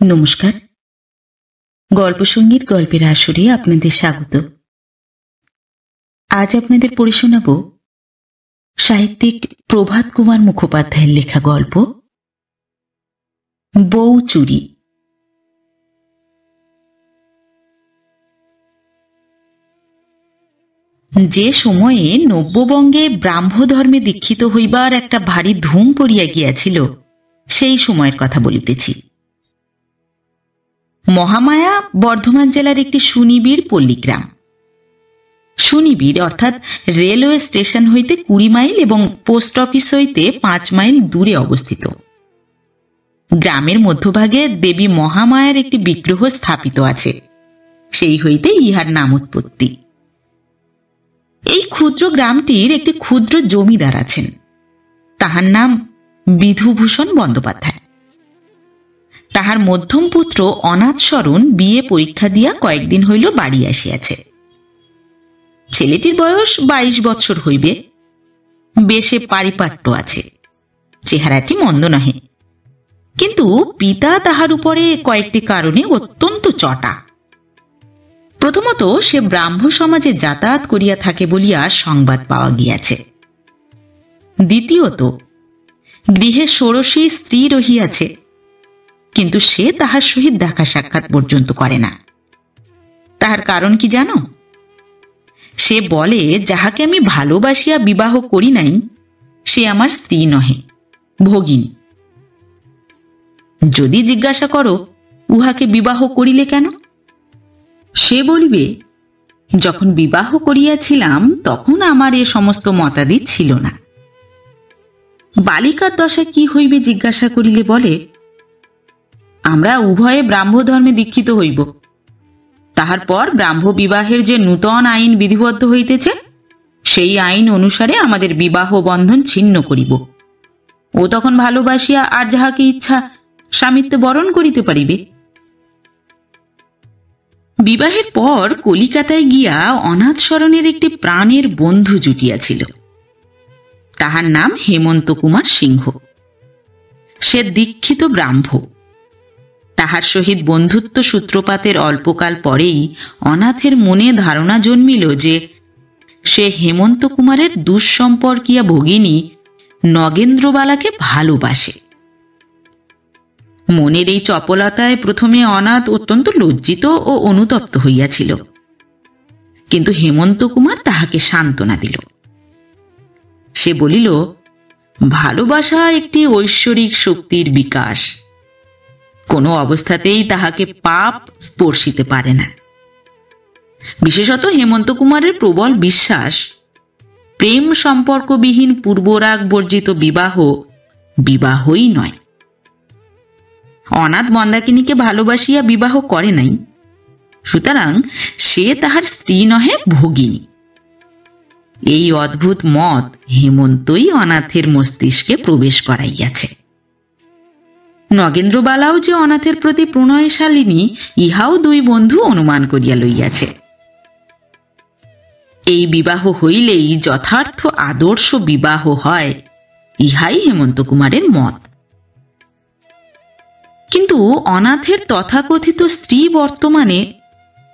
নমস্কার। গল্প সঙ্গীত গল্পের আসরে আপনাদের স্বাগত। আজ আপনাদের পড়ে শোনাব সাহিত্যিক প্রভাত কুমার মুখোপাধ্যায়ের লেখা গল্প বউ চুরি। যে সময়ে নব্যবঙ্গে ব্রাহ্মধর্মে দীক্ষিত হইবার একটা ভারী ধুম পড়িয়া গিয়াছিল, সেই সময়ের কথা বলিতেছি। মহামায়া বর্ধমান জেলার একটি সুনিবিড় পল্লীগ্রাম। সুনিবিড় অর্থাৎ রেলওয়ে স্টেশন হইতে 20 মাইল এবং পোস্ট অফিস হইতে 5 মাইল দূরে অবস্থিত। গ্রামের মধ্যভাগে দেবী মহামায়ার একটি বিগ্রহ স্থাপিত আছে, সেই হইতে ইহার নামোৎপত্তি। এই ক্ষুদ্র গ্রামটির একটি ক্ষুদ্র জমিদার আছেন, তাহার নাম বিধুভূষণ বন্দ্যোপাধ্যায়। তাহার মধ্যম পুত্র অনাথশরণ বিয়ে পরীক্ষা দিয়া কয়েকদিন হইল বাড়ি আসিয়াছে। ছেলেটির বয়স 22 বৎসর হইবে। বেশে পারিপাট্য আছে, চেহারাটি মন্দ নহে, কিন্তু পিতা তাহার উপরে কয়েকটি কারণে অত্যন্ত চটা। প্রথমত, সে ব্রাহ্ম সমাজে যাতায়াত করিয়া থাকে বলিয়া সংবাদ পাওয়া গিয়াছে। দ্বিতীয়ত, গৃহে ষোড়শী স্ত্রী রহিয়াছে, কিন্তু সে তাহার সহিত দেখা সাক্ষাৎ পর্যন্ত করে না। তাহার কারণ কি জানো? সে বলে, যাহাকে আমি ভালোবাসিয়া বিবাহ করি নাই সে আমার স্ত্রী নহে, ভগিনী। যদি জিজ্ঞাসা করো উহাকে বিবাহ করিলে কেন, সে বলিবে, যখন বিবাহ করিয়াছিলাম তখন আমার এ সমস্ত মতাদি ছিল না। বালিকার দশা কি হইবে জিজ্ঞাসা করিলে বলে, আমরা উভয়ে ব্রাহ্মধর্মে দীক্ষিত হইব, তাহার পর ব্রাহ্ম বিবাহের যে নূতন আইন বিধিবদ্ধ হইতেছে সেই আইন অনুসারে আমাদের বিবাহ বন্ধন ছিন্ন করিব। ও তখন ভালোবাসিয়া আর যাহাকে ইচ্ছা স্বামিত্ব বরণ করিতে পারিবে। বিবাহের পর কলিকাতায় গিয়া অনাথশরণের একটি প্রাণের বন্ধু জুটিয়াছিল। তাহার নাম হেমন্ত কুমার সিংহ। সে দীক্ষিত ব্রাহ্ম। তাহার সহিত বন্ধুত্ব সূত্রপাতের অল্পকাল পরেই অনাথের মনে ধারণা জন্মিল যে সে হেমন্ত কুমারের দুঃসম্পর্কীয়া ভগিনী নগেন্দ্রবালাকে ভালোবাসে। মনের এই চপলতায় প্রথমে অনাথ অত্যন্ত লজ্জিত ও অনুতপ্ত হইয়াছিল, কিন্তু হেমন্ত কুমার তাহাকে সান্ত্বনা দিল। সে বলিল, ভালোবাসা একটি ঐশ্বরিক শক্তির বিকাশ, কোনো অবস্থাতেই তাহাকে পাপ স্পর্শিতে পারে না। বিশেষত হেমন্ত কুমারের প্রবল বিশ্বাস, প্রেম সম্পর্কবিহীন পূর্বরাগ বর্জিত বিবাহ বিবাহই নয়। অনাথ মন্দাকিনীকে ভালোবাসিয়া বিবাহ করে নাই, সুতরাং সে তাহার স্ত্রী নহে, ভগিনী। এই অদ্ভুত মত হেমন্তই অনাথের মস্তিষ্কে প্রবেশ করাইয়াছে। নগেন্দ্রবালাও যে অনাথের প্রতি প্রণয়শালিনী ইহাও দুই বন্ধু অনুমান করিয়া লইয়াছে। এই বিবাহ হইলেই যথার্থ আদর্শ বিবাহ হয়, ইহাই হেমন্ত কুমারের মত। কিন্তু অনাথের তথাকথিত স্ত্রী বর্তমানে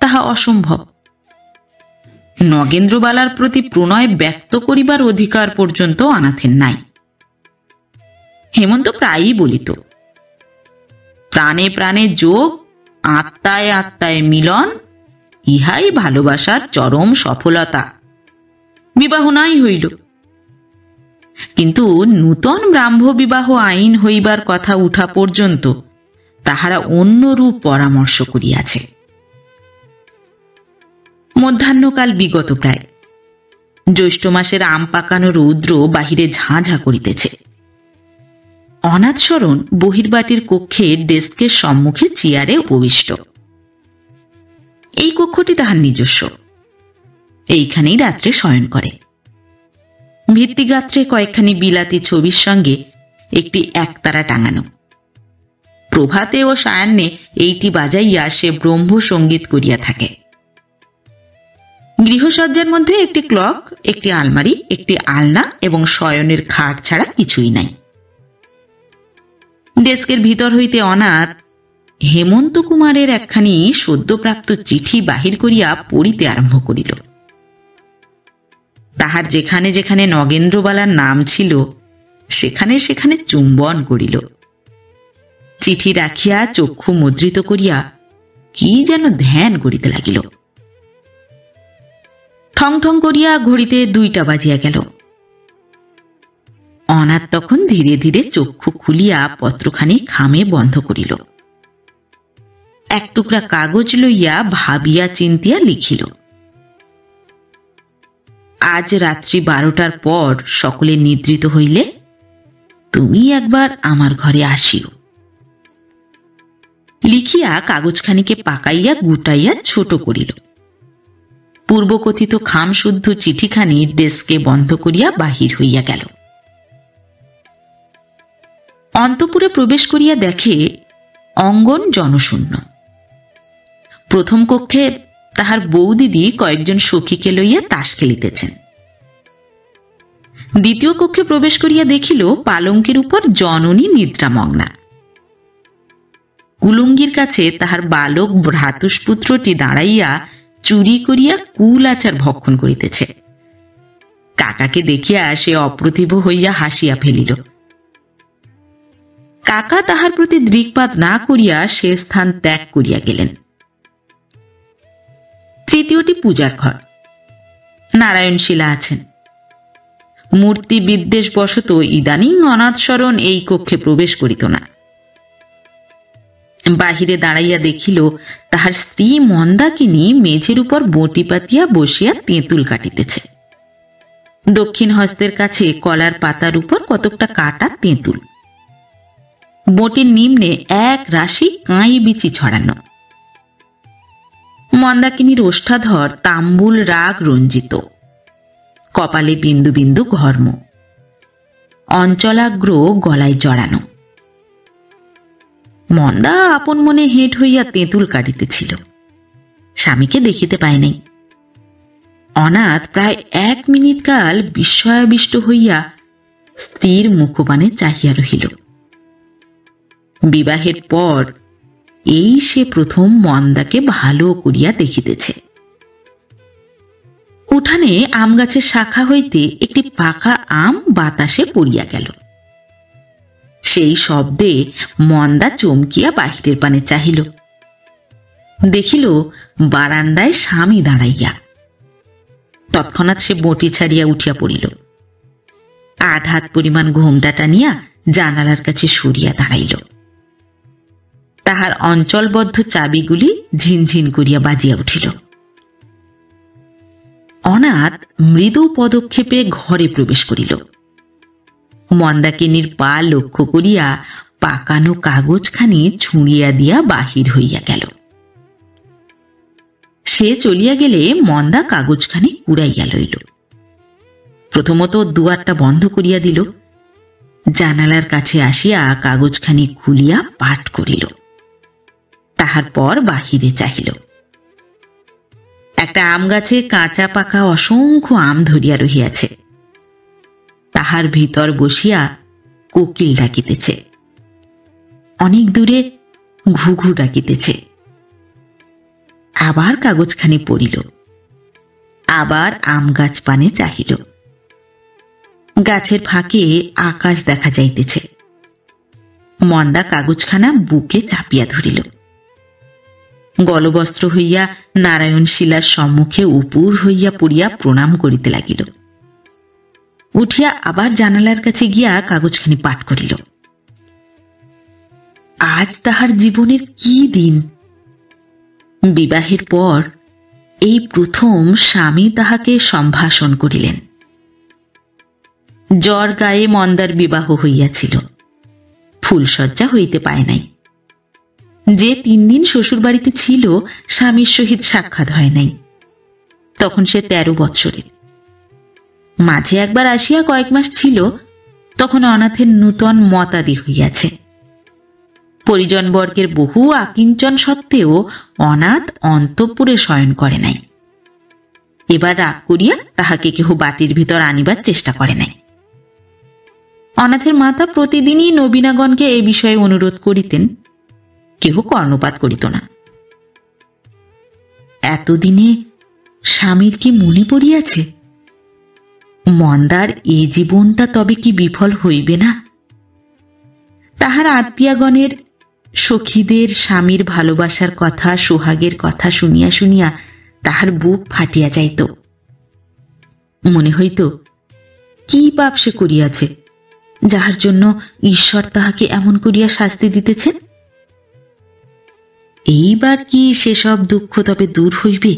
তাহা অসম্ভব। নগেন্দ্রবালার প্রতি প্রণয় ব্যক্ত করিবার অধিকার পর্যন্ত অনাথের নাই। হেমন্ত প্রায়ই বলিত, প্রাণে প্রাণে যোগ, আত্মায় আত্মায় মিলন, ইহাই ভালোবাসার চরম সফলতা। বিবাহ নাই হইল, কিন্তু নূতন ব্রাহ্ম বিবাহ আইন হইবার কথা উঠা পর্যন্ত তাহারা অন্যরূপ পরামর্শ করিয়াছে। মধ্যাহ্নকাল বিগত প্রায়। জ্যৈষ্ঠ মাসের আম পাকানো রৌদ্র বাহিরে ঝাঁ ঝাঁ করিতেছে। অনাথশরণ বহির্বাটির কক্ষে ডেস্কের সম্মুখে চেয়ারে উপবিষ্ট। এই কক্ষটি তাহার নিজস্ব, এইখানেই রাত্রে শয়ন করে। ভিত্তিগাত্রে কয়েকখানি বিলাতি ছবির সঙ্গে একটি একতারা টাঙানো। প্রভাতে ও সায়াহ্নে এইটি বাজাইয়া সে ব্রহ্ম সঙ্গীত করিয়া থাকে। গৃহসজ্জার মধ্যে একটি ক্লক, একটি আলমারি, একটি আলনা এবং শয়নের খাট ছাড়া কিছুই নাই। ডেস্কের ভিতর হইতে অনাথ হেমন্ত কুমারের একখানি সদ্যপ্রাপ্ত চিঠি বাহির করিয়া পড়িতে আরম্ভ করিল। তাহার যেখানে যেখানে নগেন্দ্রবালার নাম ছিল সেখানে সেখানে চুম্বন করিল। চিঠি রাখিয়া চক্ষু মুদ্রিত করিয়া কি যেন ধ্যান করিতে লাগিল। ঠং ঠং করিয়া ঘড়িতে 2টা বাজিয়া গেল। অনাথ তখন ধীরে ধীরে চক্ষু খুলিয়া পত্রখানি খামে বন্ধ করিল। এক টুকরা কাগজ লইয়া ভাবিয়া চিন্তিয়া লিখিল, আজ রাত্রি 12টার পর সকলে নিদ্রিত হইলে তুমি একবার আমার ঘরে আসিও। লিখিয়া কাগজখানিকে পাকাইয়া গুটাইয়া ছোট করিল। পূর্বকথিত খামশুদ্ধ চিঠিখানি ডেস্কে বন্ধ করিয়া বাহির হইয়া গেল। অন্তঃপুরে প্রবেশ করিয়া দেখে অঙ্গন জনশূন্য। প্রথম কক্ষে তাহার বৌদিদি কয়েকজন সখীকে লইয়া তাস খেলিতেছেন। দ্বিতীয় কক্ষে প্রবেশ করিয়া দেখিল পালঙ্কের উপর জননী নিদ্রামগ্না। কুলুঙ্গির কাছে তাহার বালক ভ্রাতুষ্পুত্রটি দাঁড়াইয়া চুরি করিয়া কুল আচার ভক্ষণ করিতেছে। কাকাকে দেখিয়া সে অপ্রতিভ হইয়া হাসিয়া ফেলিল। কাকা তাহার প্রতি দৃকপাত না করিয়া সে স্থান ত্যাগ করিয়া গেলেন। তৃতীয়টি পূজার ঘর। নারায়ণশীলা আছেন। মূর্তি বিদ্বেষ বশত ইদানিং অনাথশরণ এই কক্ষে প্রবেশ করিত না। বাহিরে দাঁড়াইয়া দেখিল তাহার স্ত্রী মন্দাকিনী মেঝের উপর বঁটি পাতিয়া বসিয়া তেঁতুল কাটিতেছে। দক্ষিণ হস্তের কাছে কলার পাতার উপর কতকটা কাটা তেঁতুল। বঁটির নিম্নে এক রাশি কাঁই বিচি ছড়ানো। মন্দাকিনীর ওষ্ঠাধর তাম্বুল রাগ রঞ্জিত, কপালে বিন্দু বিন্দু ঘর্ম, অঞ্চলাগ্র গলায় জড়ানো। মন্দা আপন মনে হেঁট হইয়া তেঁতুল কাটিতেছিল। স্বামীকে দেখিতে পায় নাই। অনাথ প্রায় 1 মিনিট কাল বিস্ময়াবিষ্ট হইয়া স্ত্রীর মুখপানে চাহিয়া রহিল। বিবাহের পর এই সে প্রথম মন্দাকে ভালো করিয়া দেখিতেছে। উঠানে আম গাছের শাখা হইতে একটি পাকা আম বাতাসে পড়িয়া গেল। সেই শব্দে মন্দা চমকিয়া বাহিরের পানে চাহিল। দেখিল বারান্দায় স্বামী দাঁড়াইয়া। তৎক্ষণাৎ সে বঁটি ছাড়িয়া উঠিয়া পড়িল। আধ হাত পরিমাণ ঘোমটা টানিয়া জানালার কাছে সরিয়া দাঁড়াইল। তাহার অঞ্চলবদ্ধ চাবিগুলি ঝিনঝিন করিয়া বাজিয়া উঠিল। অনাথ মৃদু পদক্ষেপে ঘরে প্রবেশ করিল। মন্দাকিনীর পা লক্ষ্য করিয়া পাকানো কাগজখানি ছুঁড়িয়া দিয়া বাহির হইয়া গেল। সে চলিয়া গেলে মন্দা কাগজখানি কুড়াইয়া লইল। প্রথমত দুয়ারটা বন্ধ করিয়া দিল। জানালার কাছে আসিয়া কাগজখানি খুলিয়া পাঠ করিল। তাহার পর বাহিরে চাহিল। একটা আম গাছে কাঁচা পাকা অসংখ্য আম ধরিয়া রহিয়াছে। তাহার ভিতর বসিয়া কোকিল ডাকিতেছে। অনেক দূরে ঘুঘু ডাকিতেছে। আবার কাগজখানি পড়িল। আবার আম গাছ পানে চাহিল। গাছের ফাঁকে আকাশ দেখা যাইতেছে। মন্দা কাগজখানা বুকে চাপিয়া ধরিল। গলবস্ত্র হইয়া নারায়ণশীলার সম্মুখে উপুর হইয়া পড়িয়া প্রণাম করিতে লাগিল। উঠিয়া আবার জানালার কাছে গিয়া কাগজখানি পাঠ করিল। আজ তাহার জীবনের কি দিন! বিবাহের পর এই প্রথম স্বামী তাহাকে সম্ভাষণ করিলেন। জ্বর গায়ে মন্দার বিবাহ হইয়াছিল। ফুলশয্যা হইতে পায় নাই। যে 3 দিন শ্বশুর বাড়িতে ছিল স্বামীর সহিত সাক্ষাৎ হয় নাই। তখন সে 13 বৎসরের। মাঝে একবার আসিয়া কয়েক মাস ছিল, তখন অনাথের নূতন মতাদি হইয়াছে। পরিজনবর্গের বহু আকিঞ্চন সত্ত্বেও অনাথ অন্তঃপুরে শয়ন করে নাই। এবার রাগ করিয়া তাহাকে কেহ বাটির ভিতর আনিবার চেষ্টা করে নাই। অনাথের মাতা প্রতিদিনই নবীনাগণকে এ বিষয়ে অনুরোধ করিতেন, কেহ কর্ণপাত করিত না। এতদিনে স্বামীর কি মনে পড়িয়াছে? মন্দার এই জীবনটা তবে কি বিফল হইবে না? তাহার আত্মীয়গণের, সখীদের স্বামীর ভালোবাসার কথা, সোহাগের কথা শুনিয়া শুনিয়া তাহার বুক ফাটিয়া যাইত। মনে হইত কি পাপ সে করিয়াছে, যাহার জন্য ঈশ্বর তাহাকে এমন করিয়া শাস্তি দিতেছেন। এইবার কি সেসব দুঃখ তবে দূর হইবে?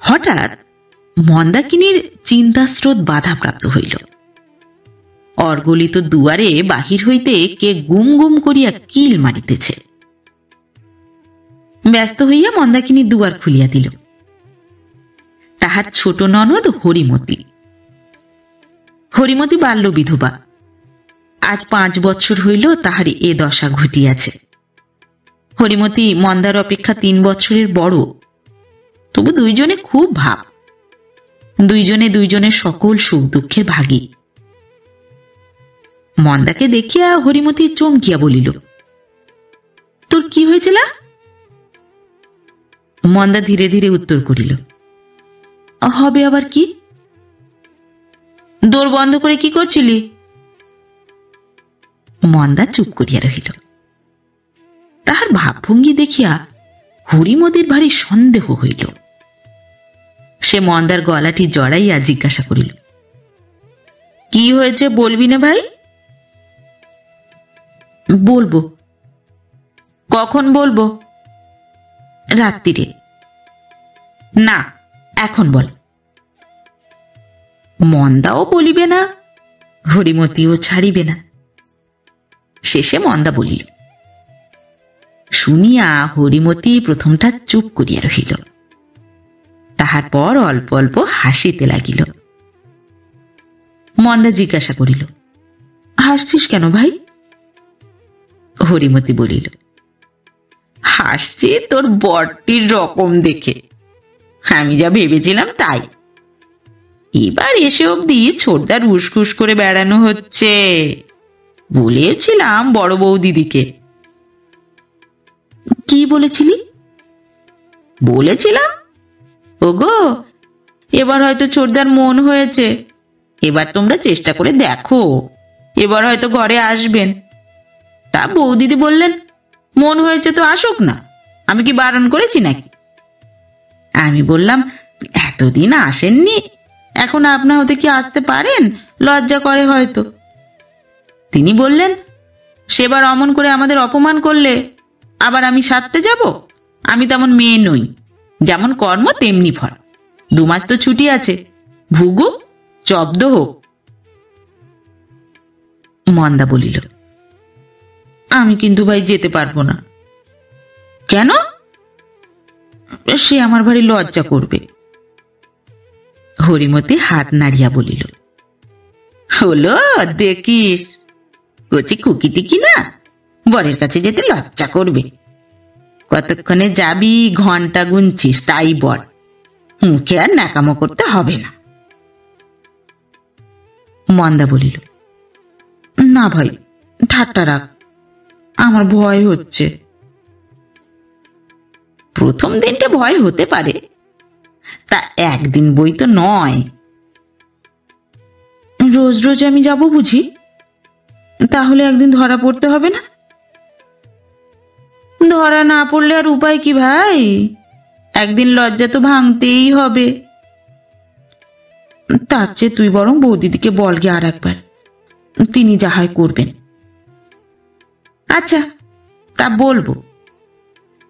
হঠাৎ মন্দাকিনীর চিন্তাস্রোত বাধাপ্রাপ্ত হইল। অর্গলিত দুয়ারে বাহির হইতে কে গুম গুম করিয়া কিল মারিতেছে। ব্যস্ত হইয়া মন্দাকিনী দুয়ার খুলিয়া দিল। তাহার ছোট ননদ হরিমতি। হরিমতি বাল্য বিধবা। আজ 5 বৎসর হইল তাহার এ দশা ঘটিয়াছে। হরিমতি মন্দার অপেক্ষা 3 বৎসরের বড়, তবু দুইজনে খুব ভাব। দুইজনে দুইজনের সকল সুখ দুঃখের ভাগী। মন্দাকে দেখিয়া হরিমতি চমকিয়া বলিল, তোর কি হয়েছিল? মন্দা ধীরে ধীরে উত্তর করিল, হবে আবার কি? দোর বন্ধ করে কি করছিলি? মন্দা চুপ করিয়া রহিল। তাহার ভাবভঙ্গি দেখিয়া হরিমতির ভারী সন্দেহ হইল। সে মন্দার গলাটি জড়াইয়া জিজ্ঞাসা করিল, কি হয়েছে বলবি না ভাই? বলবো। কখন বলবো? রাত্রিরে। না, এখন বল। মন্দাও বলিবে না, হরিমতিও ছাড়িবে না। শেষে মন্দা বলিল। শুনিয়া হরিমতি প্রথমটা চুপ করিয়া রহিল। তাহার পর অল্প অল্প হাসিতে লাগিল। মন্দা জিজ্ঞাসা করিল, হাসছিস কেন ভাই? হরিমতি বলিল, হাসছি তোর বরটির রকম দেখে। আমি যা ভেবেছিলাম তাই। এবার এসে অবধি ছোটদার উসখুস করে বেড়ানো হচ্ছে। বলেছিলাম বড় বউ দিদিকে। কি বলেছিলি? বলেছিলাম, ওগো এবার হয়তো ছোটদার মন হয়েছে। এবার তোমরা চেষ্টা করে দেখো, এবার হয়তো ঘরে আসবেন। তা বৌদিদি বললেন, মন হয়েছে তো আসুক না, আমি কি বারণ করেছি নাকি? আমি বললাম, এতদিন আসেননি, এখন আপনা হতে কি আসতে পারেন? লজ্জা করে হয়তো। তিনি বললেন, সেবার অমন করে আমাদের অপমান করলে আবার আমি সারতে যাব? আমি তেমন মেয়ে নই, যেমন কর্ম তেমনি ফল। 2 মাস তো ছুটি আছে, ভুগু জব্দ হোক। মন্দা বলিল, আমি কিন্তু ভাই যেতে পারবো না। কেন? সে আমার ভারী লজ্জা করবে। হরিমতি হাত নাড়িয়া বলিল, হলো দেখিস, কচি কুকিটি কি না, বরের কাছে যেতে লজ্জা করবে। কতক্ষণে যাবি ঘন্টা গুনছিস, তাই বল। মুখে আর ন্যাকামো করতে হবে না। মন্দা বলিল, না ভাই, ঠাট্টা রাখ, আমার ভয় হচ্ছে। প্রথম দিনটা ভয় হতে পারে, তা একদিন বই তো নয়। রোজ রোজ আমি যাব বুঝি? তাহলে একদিন ধরা পড়তে হবে না? ধরা না পড়লে আর উপায় কি ভাই? একদিন লজ্জা তো ভাঙতেই হবে। তার চেয়ে তুই বরং বৌদিদিকে বল গে আর একবার, তিনি যাহাই করবেন। আচ্ছা, তা বলবো,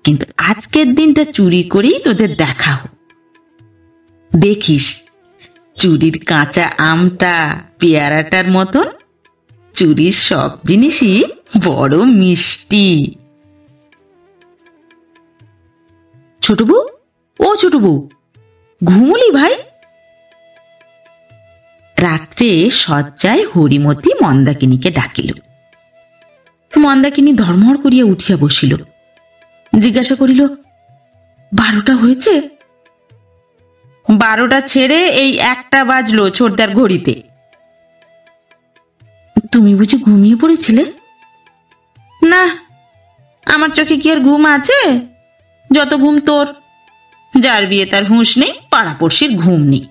কিন্তু আজকের দিনটা চুরি করেই তোদের দেখা হোক। দেখিস চুরির কাঁচা আমটা পেয়ারাটার মতন, চুরির সব জিনিসই বড় মিষ্টি। ছোট বউ, ও ছোট বউ, ঘুমুলি ভাই? রাত্রে শয্যায় হরিমতি মন্দাকিনীকে ডাকিল। মন্দাকিনী ধর্মর করিয়া উঠিয়া বসিল। জিজ্ঞাসা করিল, 12টা হয়েছে? 12টা ছেড়ে এই 1টা বাজলো ছোটদার ঘড়িতে। তুমি বুঝি ঘুমিয়ে পড়েছিলে? না, আমার চোখে কি আর ঘুম আছে? যত ঘুম তোর। যার বিয়ে তার হুঁশ নেই, পাড়াপড়শির ঘুম নেই।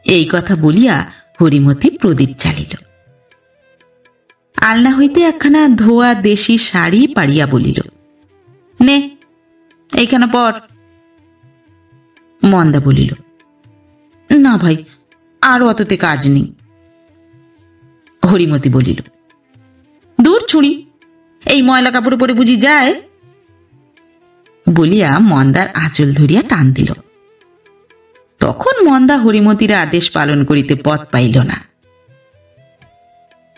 এই কথা বলিয়া হরিমতি প্রদীপ জ্বালিল। আলনা হইতে একখানা ধোয়া দেশি শাড়ি পাড়িয়া বলিল, নে এইখানে পর। মন্দা বলিল, না ভাই, আরো অততে কাজ নেই। হরিমতি বলিল, দূর ছুরি, এই ময়লা কাপড়ে পরে বুঝি যায়? বলিয়া মন্দার আঁচল ধরিয়া টান দিল। তখন মন্দা হরিমতির আদেশ পালন করিতে পথ পাইল না।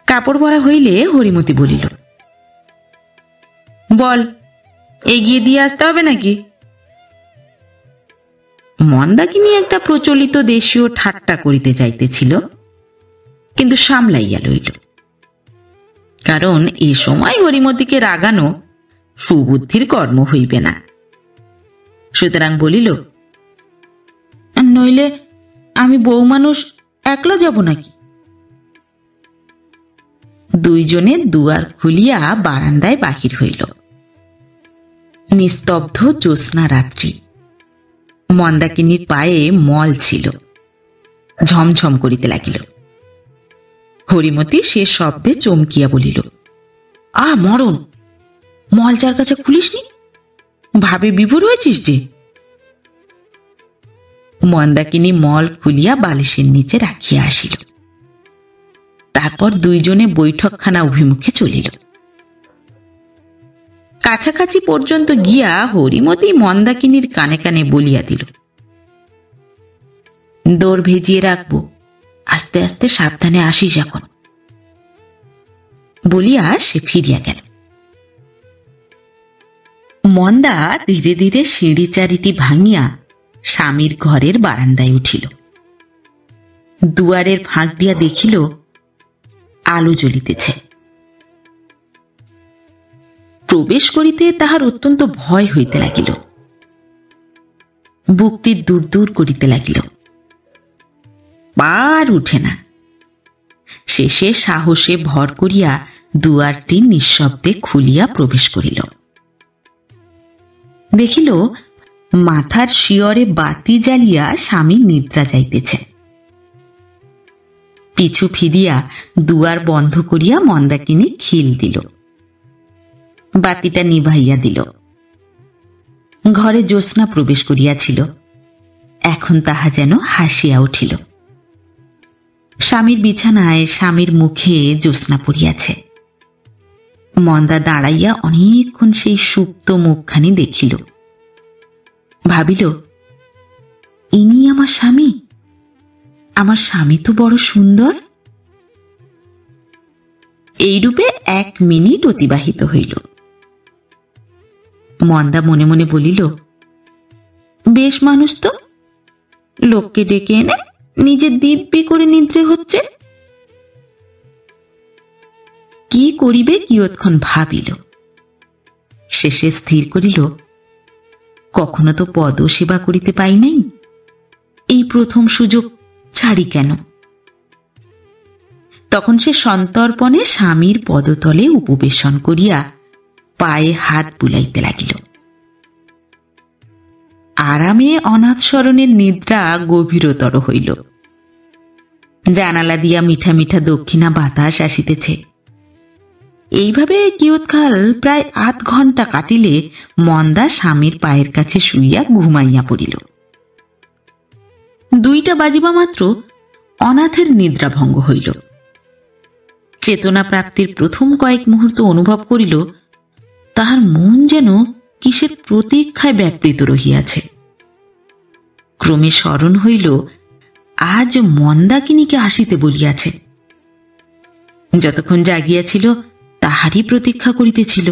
কাপড় ভরা হইলে হরিমতি বলিল, বল, এগিয়ে দিয়ে আসতে হবে নাকি? মন্দাকিনী একটা প্রচলিত দেশীয় ঠাট্টা করিতে চাইতেছিল, কিন্তু সামলাইয়া লইল। কারণ এ সময় হরিমতিকে রাগানো সুবুদ্ধির কর্ম হইবে না। সুতরাং বলিল, নইলে আমি বউ মানুষ, একলা যাব নাকি? দুইজনে দুয়ার খুলিয়া বারান্দায় বাহির হইল। নিস্তব্ধ জ্যোৎস্না রাত্রি। মন্দাকিনীর পায়ে মল ছিল, ঝমঝম করিতে লাগিল। হরিমতি সে শব্দে চমকিয়া বলিল, মরণ, মল যার কাছে খুলিসনি? ভাবে বিভোর হয়েছিস যে। মন্দাকিনী মল খুলিয়া বালিশের নিচে রাখিয়া আসিল। তারপর দুইজনে বৈঠকখানা অভিমুখে চলিল। কাছাকাছি পর্যন্ত গিয়া হরিমতি মন্দাকিনীর কানে কানে বলিয়া দিল, দৌড় ভেজিয়ে রাখবো, আস্তে আস্তে সাবধানে আসিস এখন। বলিয়া সে ফিরিয়া গেল। মন্দা ধীরে ধীরে সিঁড়ি চারিটি ভাঙিয়া স্বামীর ঘরের বারান্দায় উঠিল। দুয়ারের ফাঁক দিয়া দেখিল আলো জ্বলিতেছে। প্রবেশ করিতে তাহার অত্যন্ত ভয় হইতে লাগিল। বুকটি দূর দূর করিতে লাগিল। বার উঠে না। শেষে সাহসে ভর করিয়া দুয়ারটি নিঃশব্দে খুলিয়া প্রবেশ করিল। দেখিল মাথার শিয়রে বাতি জ্বালিয়া স্বামী নিদ্রা যাইতেছে। পিছু ফিরিয়া দুয়ার বন্ধ করিয়া মন্দাকিনী খিল দিল, বাতিটা নিভাইয়া দিল। ঘরে জ্যোৎস্না প্রবেশ করিয়াছিল। এখন তাহা যেন হাসিয়া উঠিল। স্বামীর বিছানায় স্বামীর মুখে জ্যোৎস্না পড়িয়াছে। মন্দা দাঁড়াইয়া অনেকক্ষণ সেই সুপ্ত মুখখানি দেখিল। ভাবিল, ইনি আমার স্বামী? আমার স্বামী তো বড় সুন্দর। এইরূপে 1 মিনিট অতিবাহিত হইল। মন্দা মনে মনে বলিল, বেশ মানুষ তো, লোককে ডেকে এনে নিজের দিব্যি করে নিদ্রে হচ্ছে। কি করিবে কিয়ৎক্ষণ ভাবিল। শেষে স্থির করিল, কখনো তো পদ সেবা করিতে পাই নাই, এই প্রথম সুযোগ ছাড়ি কেন? তখন সে সন্তর্পণে স্বামীর পদতলে উপবেশন করিয়া পায়ে হাত বুলাইতে লাগিল। আরামে অনাথ শরণের নিদ্রা গভীরতর হইল। জানালা দিয়া মিঠা মিঠা দক্ষিণা বাতাস আসিতেছে। এইভাবে কিয়ৎকাল প্রায় 8 ঘণ্টা কাটিলে মন্দা স্বামীর পায়ের কাছে শুইয়া ঘুমাইয়া পড়িল। 2টা বাজিবা মাত্র অনাথের নিদ্রাভঙ্গ হইল। চেতনা প্রাপ্তির প্রথম কয়েক মুহূর্ত অনুভব করিল তাহার মন যেন কিসের প্রতীক্ষায় ব্যাপৃত রহিয়াছে। ক্রমে স্মরণ হইল আজ মন্দাকিনীকে আসিতে বলিয়াছে। যতক্ষণ জাগিয়াছিল তাহারই প্রতীক্ষা করিতেছিল।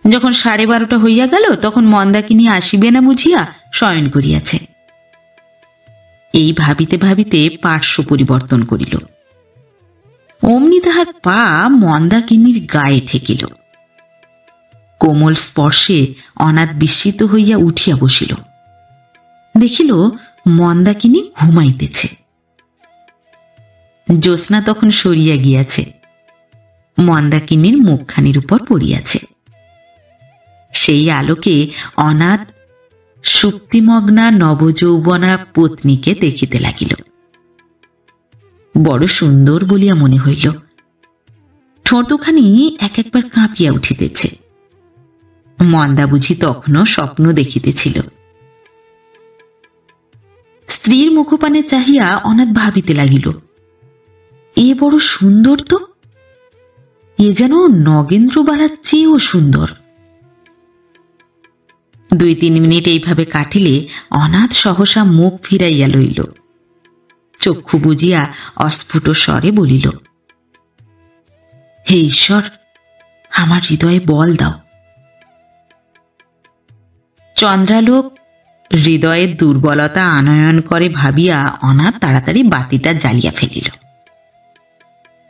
যখন 12:30 হইয়া গেল তখন মন্দাকিনী আসিবে না বুঝিয়া শয়ন করিয়াছে। এই ভাবিতে ভাবিতে পার্শ্ব পরিবর্তন করিল। অমনি তাহার পা মন্দাকিনীর গায়ে ঠেকিল। কোমল স্পর্শে অনাথ বিস্মিত হইয়া উঠিয়া বসিল। দেখিল মন্দাকিনী ঘুমাইতেছে। জ্যোৎস্না তখন সরিয়া গিয়াছে। মন্দাকিনীর মুখখানির উপর পড়িয়াছে। সেই আলোকে অনাথ সুপ্তিমগ্না নবযৌবনা পত্নীকে দেখিতে লাগিল। বড় সুন্দর বলিয়া মনে হইল। ঠোঁটখানি এক একবার কাঁপিয়া উঠিতেছে। মন্দা বুঝি তখনও স্বপ্ন দেখিতেছিল। স্ত্রীর মুখপানে চাহিয়া অনাথ ভাবিতে লাগিল, এ বড় সুন্দর তো, এ যেন নগেন্দ্র বালার চেয়েও সুন্দর। 2-3 মিনিট এইভাবে কাটিলে অনাথ সহসা মুখ ফিরাইয়া লইল। চক্ষু বুজিয়া অস্ফুট স্বরে বলিল, হে ঈশ্বর, আমার হৃদয়ে বল দাও। চন্দ্রালোক হৃদয়ের দুর্বলতা আনয়ন করে ভাবিয়া অনাথ তাড়াতাড়ি বাতিটা জ্বালিয়া ফেলিল।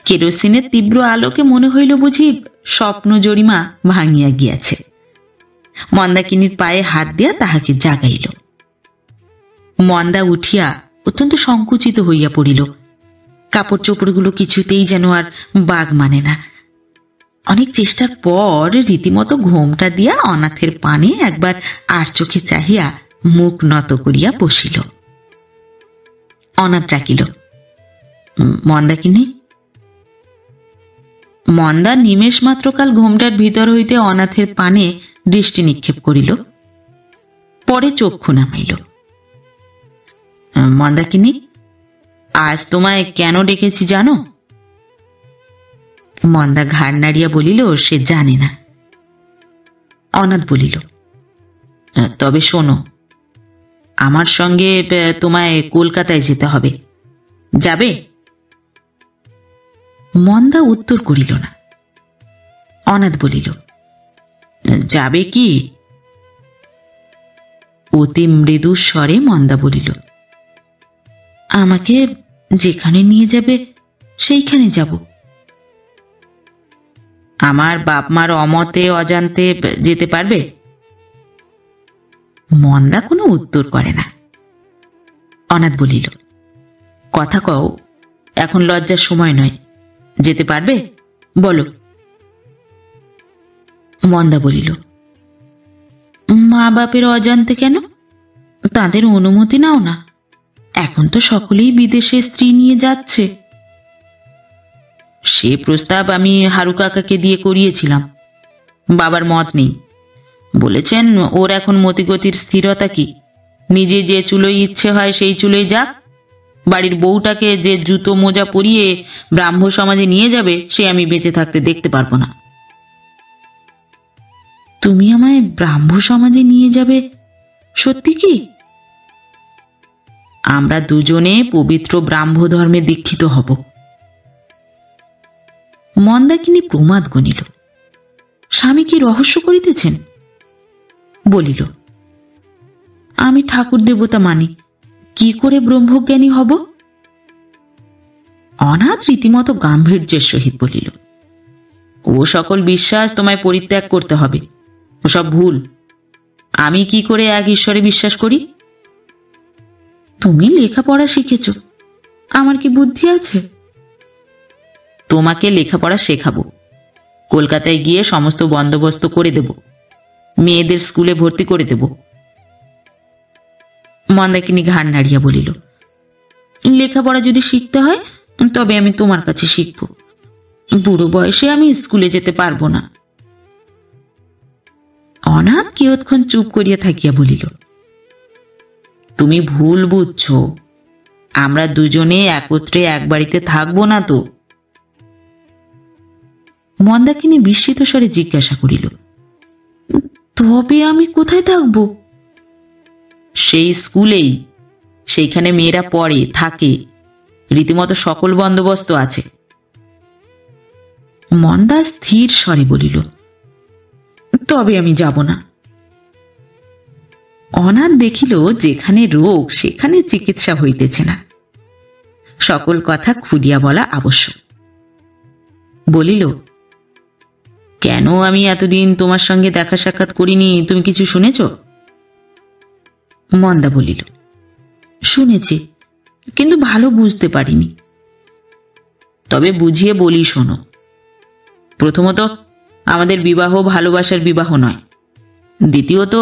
কেরোসিনের তীব্র আলোকে মনে হইল বুঝি স্বপ্ন জরিমা ভাঙিয়া গিয়াছে। মন্দাকিনীর পায়ে হাত দিয়া তাহাকে জাগাইল। মন্দা উঠিয়া অত্যন্ত সংকুচিত হইয়া পড়িল। কাপড় চোপড়গুলো কিছুতেই যেন আর বাগ মানে না। অনেক চেষ্টার পর রীতিমতো ঘোমটা দিয়া অনাথের পানে একবার আর চোখে চাহিয়া মুখ নত করিয়া বসিল। অনাথ ডাকিল, মন্দাকিনী। মন্দা নিমেষ মাত্রকাল ঘোমটার ভিতর হইতে অনাথের পানে দৃষ্টি নিক্ষেপ করিল, পরে চক্ষু নামাইল। মন্দাকিনী, আজ তোমায় কেন ডেকেছি জানো? মন্দা ঘাড় নাড়িয়া বলিল সে জানে না। অনাথ বলিল, তবে শোনো, আমার সঙ্গে তোমায় কলকাতায় যেতে হবে, যাবে? মন্দা উত্তর করিল না। অনাথ বলিল, যাবে কি? অতি মৃদু স্বরে মন্দা বলিল, আমাকে যেখানে নিয়ে যাবে সেইখানে যাব। আমার বাপ মার অমতে অজান্তে যেতে পারবে? মন্দা কোনো উত্তর করে না। অনাথ বলিল, কথা কও, এখন লজ্জার সময় নয়, যেতে পারবে? বলো। মন্দা বলিল, মা বাপের অজান্তে কেন? তাদের অনুমতি নাও না, এখন তো সকলেই বিদেশে স্ত্রী নিয়ে যাচ্ছে। সে প্রস্তাব আমি হারু কাকাকে দিয়ে করিয়েছিলাম, বাবার মত নেই। বলেছেন ওর এখন মতিগতির স্থিরতা কি, নিজে যে চুলোয় ইচ্ছে হয় সেই চুলোয় যাক। বাড়ির বউটাকে যে জুতো মোজা পরিয়ে ব্রাহ্ম সমাজে নিয়ে যাবে সে আমি বেঁচে থাকতে দেখতে পারবো না। তুমি আমায় ব্রাহ্ম সমাজে নিয়ে যাবে সত্যি কি? আমরা দুজনে পবিত্র ব্রাহ্ম ধর্মে দীক্ষিত হব। মন্দাকিনী প্রমাদ গণিল, স্বামী কি রহস্য করিতেছেন? বলিল, আমি ঠাকুর দেবতা মানি, কি করে ব্রহ্মজ্ঞানী হব? অনাথ রীতিমতো গাম্ভীর্যের সহিত বলিল, ও সকল বিশ্বাস তোমায় পরিত্যাগ করতে হবে, ওসব ভুল। আমি কি করে এক ঈশ্বরে বিশ্বাস করি? তুমি লেখাপড়া শিখেছ, আমার কি বুদ্ধি আছে? তোমাকে লেখাপড়া শেখাবো, কলকাতায় গিয়ে সমস্ত বন্দোবস্ত করে দেব, মেয়েদের স্কুলে ভর্তি করে দেব। মন্দাকিনী ঘাড় নাড়িয়া বলিল, লেখাপড়া যদি শিখতে হয় তবে আমি তোমার কাছে শিখব, বুড়ো বয়সে আমি স্কুলে যেতে পারবো না। অনাথ কিয়ৎক্ষণ চুপ করিয়া থাকিয়া বলিল, তুমি ভুল বুঝছ, আমরা দুজনে একত্রে এক বাড়িতে থাকবো না তো। মন্দাকিনী বিস্মিত স্বরে জিজ্ঞাসা করিল, তবে আমি কোথায় থাকব? সেই স্কুলেই, সেইখানে মেয়েরা পড়ে থাকে, রীতিমতো সকল বন্দোবস্ত আছে। মন্দা স্থির স্বরে বলিল, তবে আমি যাব না। অনাথ দেখিল যেখানে রোগ সেখানে চিকিৎসা হইতেছে না, সকল কথা খুলিয়া বলা আবশ্যক। বলিল, কেন আমি এতদিন তোমার সঙ্গে দেখা সাক্ষাৎ করিনি, তুমি কিছু শুনেছ? মন্দা বলিল, শুনেছি, কিন্তু ভালো বুঝতে পারিনি। তবে বুঝিয়ে বলি শোনো। প্রথমত, আমাদের বিবাহ ভালোবাসার বিবাহ নয়। দ্বিতীয়ত,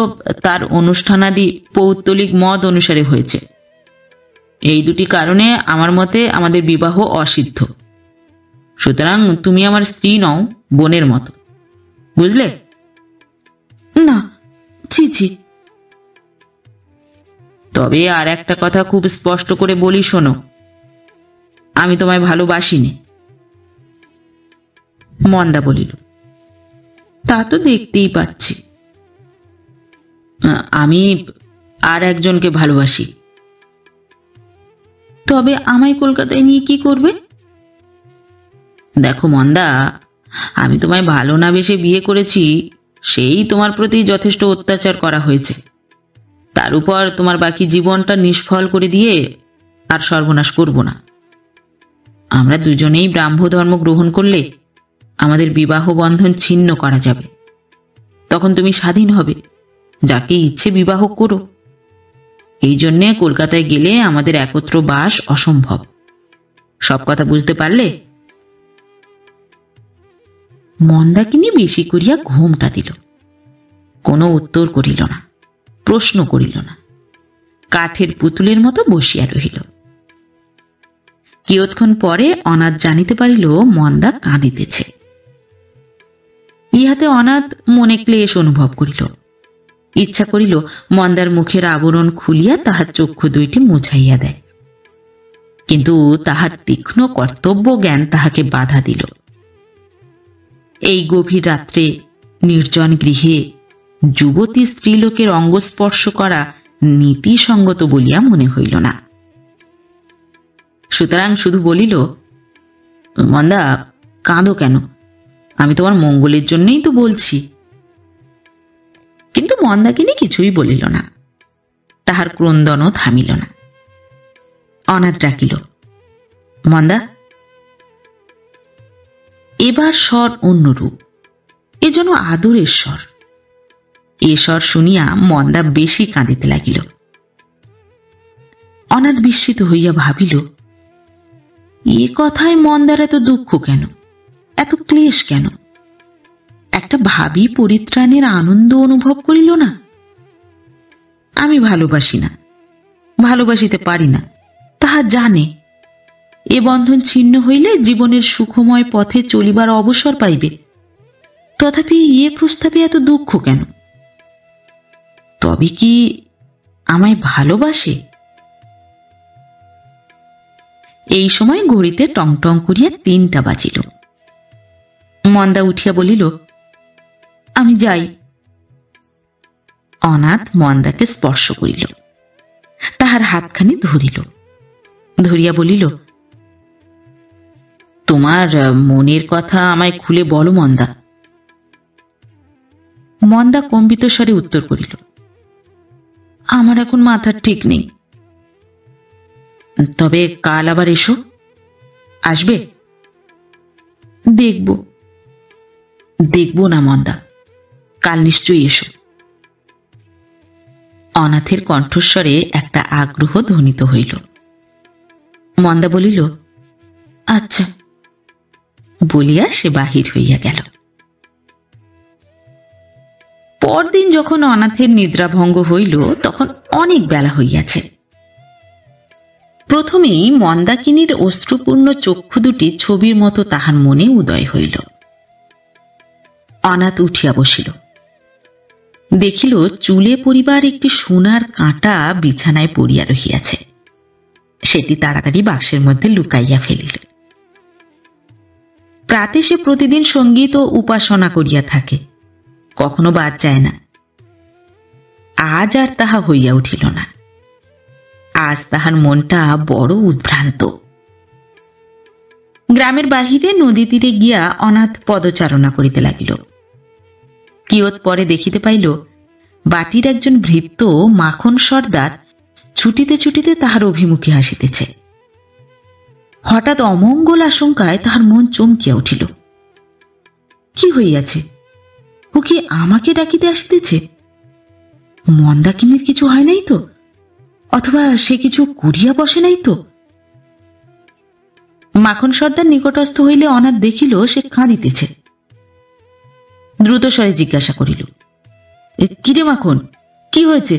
তার অনুষ্ঠানাদি পৌত্তলিক মত অনুসারে হয়েছে। এই দুটি কারণে আমার মতে আমাদের বিবাহ অসিদ্ধ। সুতরাং তুমি আমার স্ত্রী নও, বোনের মতো, বুঝলে? না, ছি ছি। তবে আর একটা কথা খুব স্পষ্ট করে বলি, শোনো, আমি তোমায় ভালোবাসিনি। মন্দা বলিল, তা তো দেখতেই পাচ্ছি। আমি আর একজনকে ভালোবাসি। তবে আমায় কলকাতায় নিয়ে কি করবে? দেখো মন্দা, আমি তোমায় ভালো না বেশে বিয়ে করেছি, সেই তোমার প্রতি যথেষ্ট অত্যাচার করা হয়েছে। তার উপর তোমার বাকি জীবনটা নিষ্ফল করে দিয়ে আর সর্বনাশ করব না। আমরা দুজনেই ব্রাহ্ম ধর্ম গ্রহণ করলে আমাদের বিবাহ বন্ধন ছিন্ন করা যাবে। তখন তুমি স্বাধীন হবে, যাকে ইচ্ছে বিবাহ করো। এই জন্যে কলকাতায় গেলে আমাদের একত্র বাস অসম্ভব। সব কথা বুঝতে পারলে? মন্দাকিনী বেশি করিয়া ঘুমটা দিল। কোনো উত্তর করিল না, প্রশ্ন করিল না, কাঠের পুতুলের মতো বসিয়া রহিল। কিয়ৎক্ষণ পরে অনাথ জানিতে পারিল মন্দা কাঁদিতেছে। ইহাতে অনাথ মনে ক্লেশ অনুভব করিল। ইচ্ছা করিল মন্দার মুখের আবরণ খুলিয়া তাহার চক্ষু দুইটি মুছাইয়া দেয়, কিন্তু তাহার তীক্ষ্ণ কর্তব্য জ্ঞান তাহাকে বাধা দিল। এই গভীর রাত্রে নির্জন গৃহে যুবতী স্ত্রীলোকের অঙ্গস্পর্শ করা নীতিসঙ্গত বলিয়া মনে হইল না। সুতরাং শুধু বলিল, মন্দা, কাঁদো কেন? আমি তোমার মঙ্গলের জন্যই তো বলছি। কিন্তু মন্দাকিনী কিছুই বলিল না, তাহার ক্রন্দনও থামিল না। অনাথ ডাকিল, মন্দা। এবার স্বর অন্যরূপ, এ যেন আদরের স্বর। এ স্বর শুনিয়া মন্দা বেশি কাঁদিতে লাগিল। অনাথ বিস্মিত হইয়া ভাবিল, এ কথায় মন্দার এত দুঃখ কেন, এত ক্লেশ কেন? একটা ভাবি পরিত্রাণের আনন্দ অনুভব করিল না? আমি ভালোবাসি না, ভালোবাসিতে পারি না, তাহা জানে। এ বন্ধন ছিন্ন হইলে জীবনের সুখময় পথে চলিবার অবসর পাইবে। তথাপি এ প্রস্তাবে এত দুঃখ কেন? তবে কি আমায় ভালোবাসে? এই সময় ঘড়িতে টং টং করিয়া 3টা বাজিল। মন্দা উঠিয়া বলিল, আমি যাই। অনাথ মন্দাকে স্পর্শ করিল, তাহার হাতখানি ধরিল, ধরিয়া বলিল, তোমার মনের কথা আমায় খুলে বলো মন্দা। মন্দা কম্পিত স্বরে উত্তর করিল, আমার এখন মাথার ঠিক নেই। তবে কাল আবার এসো। আসবে? দেখব। দেখব না মন্দা, কাল নিশ্চয়ই এসো। অনাথের কণ্ঠস্বরে একটা আগ্রহ ধ্বনিত হইল। মন্দা বলিল, আচ্ছা, বলিয়া সে বাহির হইয়া গেল। পরদিন যখন অনাথের নিদ্রাভঙ্গ হইল, তখন অনেক বেলা হইয়াছে। প্রথমেই মন্দাকিনীর অশ্রুপূর্ণ চক্ষু দুটি ছবির মতো তাহার মনে উদয় হইল। অনাথ উঠিয়া বসিল, দেখিল চুলে পরিবার একটি সোনার কাঁটা বিছানায় পড়িয়া রহিয়াছে। সেটি তাড়াতাড়ি বাক্সের মধ্যে লুকাইয়া ফেলিল। প্রাতে সে প্রতিদিন সঙ্গীত ও উপাসনা করিয়া থাকে, কখনো বাদ যায় না। আজ আর তাহা হইয়া উঠিল না। আজ তাহার মনটা বড় উদ্ভ্রান্ত। গ্রামের বাহিরে নদী তীরে গিয়া অনাথ পদচারণা করিতে লাগিল। কিয়ৎ পরে দেখিতে পাইল বাটির একজন ভৃত্য মাখন সর্দার ছুটিতে ছুটিতে তাহার অভিমুখে আসিতেছে। হঠাৎ অমঙ্গল আশঙ্কায় তাহার মন চমকিয়া উঠিল। কি হইয়াছে? ও কি আমাকে ডাকিতে আসিতেছে? মন্দাকিনীর কিছু হয় নাই তো? অথবা সে কিছু করিয়া বসে নাই তো? মাখন সর্দার নিকটস্থ হইলে অনাথ দেখিল সে কাঁদিতেছে। দ্রুত স্বরে জিজ্ঞাসা করিল, কিরে মাখন, কি হয়েছে?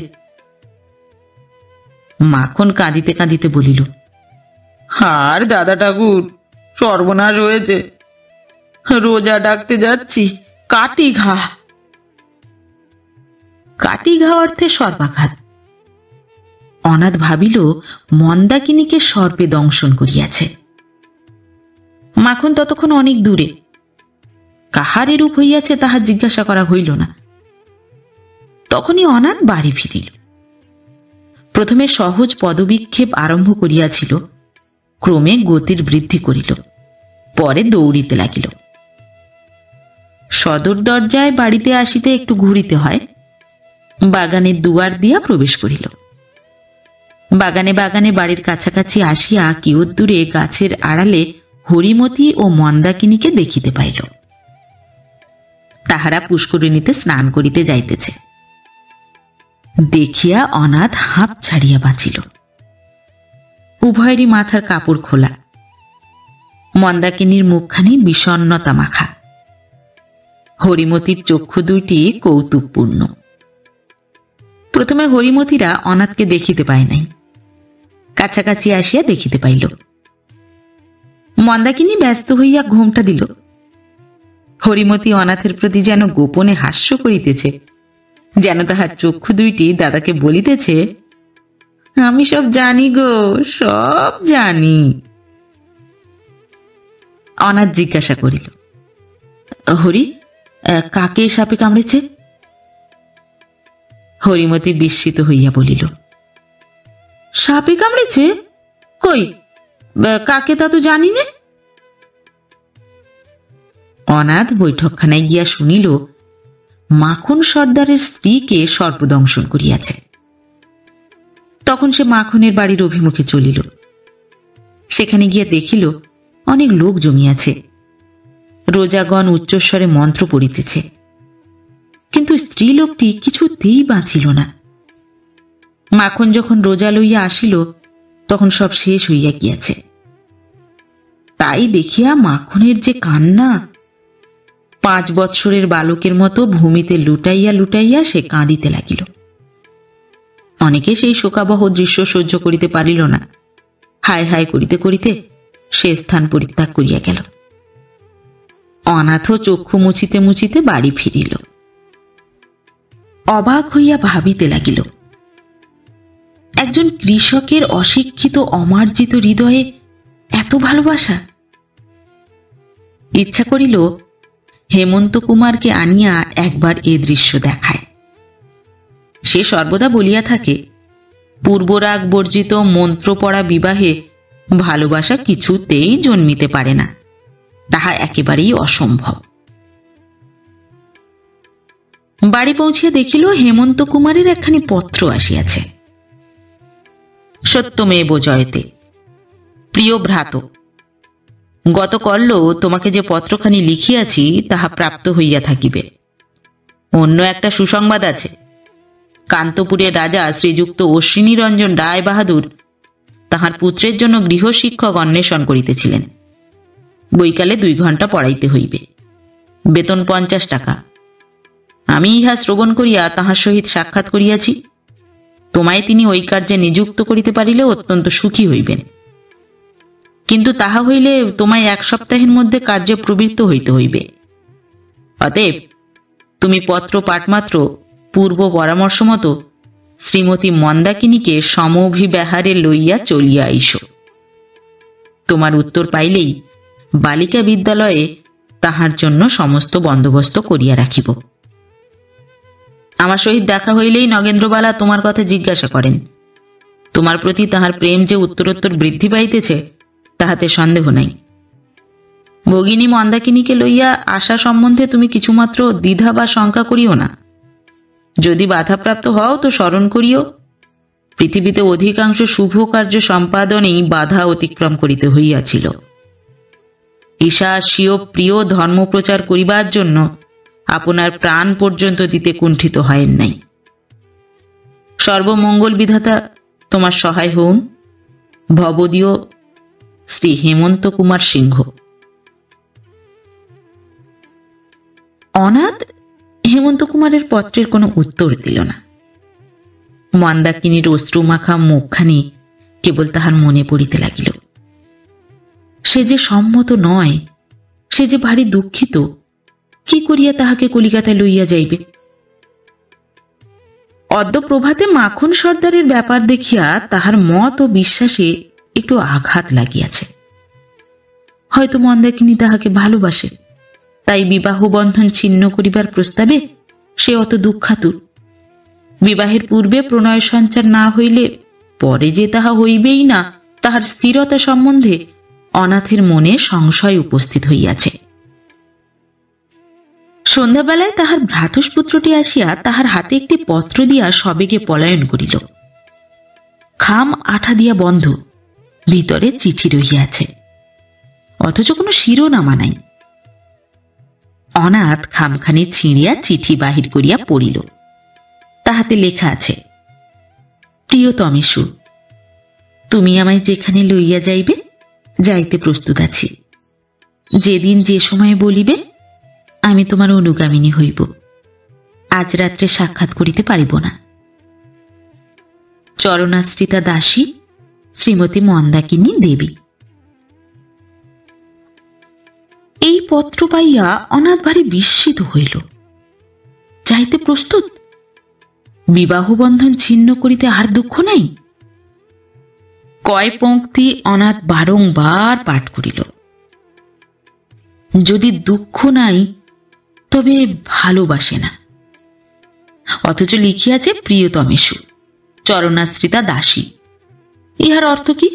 মাখন কাঁদিতে কাঁদিতে বলিল, আর দাদা ঠাকুর, সর্বনাশ হয়েছে। রোজা ডাকতে যাচ্ছি, কাটি ঘা। কাটি ঘা অর্থে সর্বাঘাত। অনাথ ভাবিল মন্দাকিনীকে সর্পে দংশন করিয়াছে। মাখন ততক্ষণ অনেক দূরে, কাহারে রূপ হইয়াছে তাহা জিজ্ঞাসা করা হইল না। তখনই অনাথ বাড়ি ফিরিল। প্রথমে সহজ পদবিক্ষেপ আরম্ভ করিয়াছিল, ক্রমে গতির বৃদ্ধি করিল, পরে দৌড়িতে লাগিল। সদর দরজায় বাড়িতে আসিতে একটু ঘুরিতে হয়। বাগানের দুয়ার দিয়া প্রবেশ করিল। বাগানে বাগানে বাড়ির কাছাকাছি আসিয়া কিয়ৎ দূরে গাছের আড়ালে হরিমতি ও মন্দাকিনীকে দেখিতে পাইল। তাহারা পুষ্করিণীতে স্নান করিতে যাইতেছে। দেখিয়া অনাথ হাঁপ ছাড়িয়া বাঁচিল। উভয়েরই মাথার কাপড় খোলা, মন্দাকিনীর মুখখানি বিষণ্ণতা মাখা, হরিমতির চক্ষু দুইটি কৌতুকপূর্ণ। প্রথমে হরিমতিরা অনাথকে দেখিতে পায় নাই, কাছাকাছি আসিয়া দেখিতে পাইল। মন্দাকিনী ব্যস্ত হইয়া ঘোমটা দিল। হরিমতি অনাথের প্রতি যেন গোপনে হাস্য করিতেছে, যেন তাহার চক্ষু দুইটি দাদাকে বলিতেছে, আমি সব জানি গো, সব জানি। অনাথ জিজ্ঞাসা করিল, হরি, কাকে সাপে কামড়েছে? হরিমতি বিস্মিত হইয়া বলিল, সাপে কামড়েছে? কই, কাকে তা তো জানি নে। অনাথ বৈঠকখানায় গিয়া শুনিল মাখন সর্দারের স্ত্রীকে সর্পদংশন করিয়াছে। তখন সে মাখনের বাড়ির অভিমুখে চলিল। সেখানে গিয়া দেখিল অনেক লোক জমিয়াছে। রোজাগণ উচ্চস্বরে মন্ত্র পড়িতেছে, কিন্তু স্ত্রীলোকটি কিছুতেই বাঁচিল না। মাখন যখন রোজা লইয়া আসিল, তখন সব শেষ হইয়া গিয়াছে। তাই দেখিয়া মাখনের যে কান্না! 5 বৎসরের বালকের মতো ভূমিতে লুটাইয়া লুটাইয়া সে কাঁদিতে লাগিল। অনেকে সেই শোকাবহ দৃশ্য সহ্য করিতে পারিল না। হায় হায় করিতে করিতে সে স্থান পরিত্যাগ করিয়া গেল। অনাথ চক্ষু মুছিতে মুছিতে বাড়ি ফিরিল। অবাক হইয়া ভাবিতে লাগিল, একজন কৃষকের অশিক্ষিত অমার্জিত হৃদয়ে এত ভালোবাসা! ইচ্ছা করিল হেমন্ত কুমারকে আনিয়া একবার এ দৃশ্য দেখায়। সে সর্বদা বলিয়া থাকে, পূর্বরাগ বর্জিত মন্ত্র পড়া বিবাহে ভালোবাসা কিছুতেই জন্মিতে পারে না, তাহা একেবারেই অসম্ভব। বাড়ি পৌঁছিয়া দেখিল হেমন্ত কুমারের একখানি পত্র আসিয়াছে। সত্যমেব জয়তে। প্রিয় ভ্রাত, গতকল্য তোমাকে যে পত্রখানি লিখিয়াছি তাহা প্রাপ্ত হইয়া থাকিবে। অন্য একটা সুসংবাদ আছে। কান্তপুরের রাজা শ্রীযুক্ত অশ্বিনীরঞ্জন রায় বাহাদুর তাহার পুত্রের জন্য গৃহশিক্ষক অন্বেষণ করিতেছিলেন। বৈকালে 2 ঘণ্টা পড়াইতে হইবে, বেতন 50 টাকা। আমি ইহা শ্রবণ করিয়া তাহার সহিত সাক্ষাৎ করিয়াছি। তোমায় তিনি ওই কার্যে নিযুক্ত করিতে পারিলে অত্যন্ত সুখী হইবেন, কিন্তু তাহা হইলে তোমায় 1 সপ্তাহের মধ্যে কার্যে প্রবৃত্ত হইতে হইবে। অতএব তুমি পত্র পাঠমাত্র পূর্ব পরামর্শ মতো শ্রীমতী মন্দাকিনীকে সমভিব্যাহারে লইয়া চলিয়া আইস। তোমার উত্তর পাইলেই বালিকা বিদ্যালয়ে তাহার জন্য সমস্ত বন্দোবস্ত করিয়া রাখিব। আমার সহিত দেখা হইলেই নগেন্দ্রবালা তোমার কথা জিজ্ঞাসা করেন। তোমার প্রতি তাহার প্রেম যে উত্তরোত্তর বৃদ্ধি পাইতেছে তাহাতে সন্দেহ নাই। ভগিনী মন্দাকিনীকে লইয়া আসা সম্বন্ধে তুমি কিছুমাত্র দ্বিধা বা শঙ্কা করিও না। যদি বাধাপ্রাপ্ত হও তো স্মরণ করিও, পৃথিবীতে অধিকাংশ শুভ কার্য সম্পাদনেই বাধা অতিক্রম করিতে হইয়াছিল। ঈশা স্বীয় প্রিয় ধর্মপ্রচার করিবার জন্য আপনার প্রাণ পর্যন্ত দিতে কুণ্ঠিত হয়েন নাই। সর্বমঙ্গল বিধাতা তোমার সহায় হউন। ভবদীয় শ্রী হেমন্ত কুমার সিংহ। অনাথ হেমন্ত কুমারের পত্রের কোনো উত্তর দিল না। মন্দাকিনীর অশ্রুমাখা মুখখানি কেবল তাহার মনে পড়িতে লাগিল। সে যে সম্মত নয়, সে যে ভারী দুঃখিত, কি করিয়া তাহাকে কলিকাতায় লইয়া যাইবে? অদ্য প্রভাতে মাখন সর্দারের ব্যাপার দেখিয়া তাহার মত ও বিশ্বাসে একটু আঘাত লাগিয়াছে। হয়তো মন্দাকিনী তাহাকে ভালোবাসে, তাই বিবাহ বন্ধন ছিন্ন করিবার প্রস্তাবে সে অত দুঃখাতুর। বিবাহের পূর্বে প্রণয় সঞ্চার না হইলে পরে যে তাহা হইবেই না, তাহার স্থিরতা সম্বন্ধে অনাথের মনে সংশয় উপস্থিত হইয়াছে। সন্ধ্যাবেলায় তাহার ভ্রাতুষ্পুত্রটি আসিয়া তাহার হাতে একটি পত্র দিয়া সবেগে পলায়ন করিল। খাম আঠা দিয়া বন্ধ, ভিতরে চিঠি রহিয়াছে, অথচ কোনো শিরোনামা নাই। অনাথ খামখানি ছিঁড়িয়া চিঠি বাহির করিয়া পড়িল। তাহাতে লেখা আছে, প্রিয়তমেষু, তুমি আমায় যেখানে লইয়া যাইবে, যাইতে প্রস্তুত আছি। যেদিন যে সময়ে বলিবে আমি তোমার অনুগামিনী হইব। আজ রাত্রে সাক্ষাৎ করিতে পারিব না। চরণাশ্রিতা দাসী, শ্রীমতী মন্দাকিনী দেবী। এই পত্র পাইয়া অনাথ ভারী বিস্মিত হইল। যাইতে প্রস্তুত? বিবাহ বন্ধন ছিন্ন করিতে আর দুঃখ নাই? কয় পংক্তি অনাথ বারংবার পাঠ করিল। যদি দুঃখ নাই তবে ভালোবাসে না, অথচ লিখিয়াছে প্রিয়তমেষু, চরণাশ্রিতা দাসী। ইহার অর্থ কি?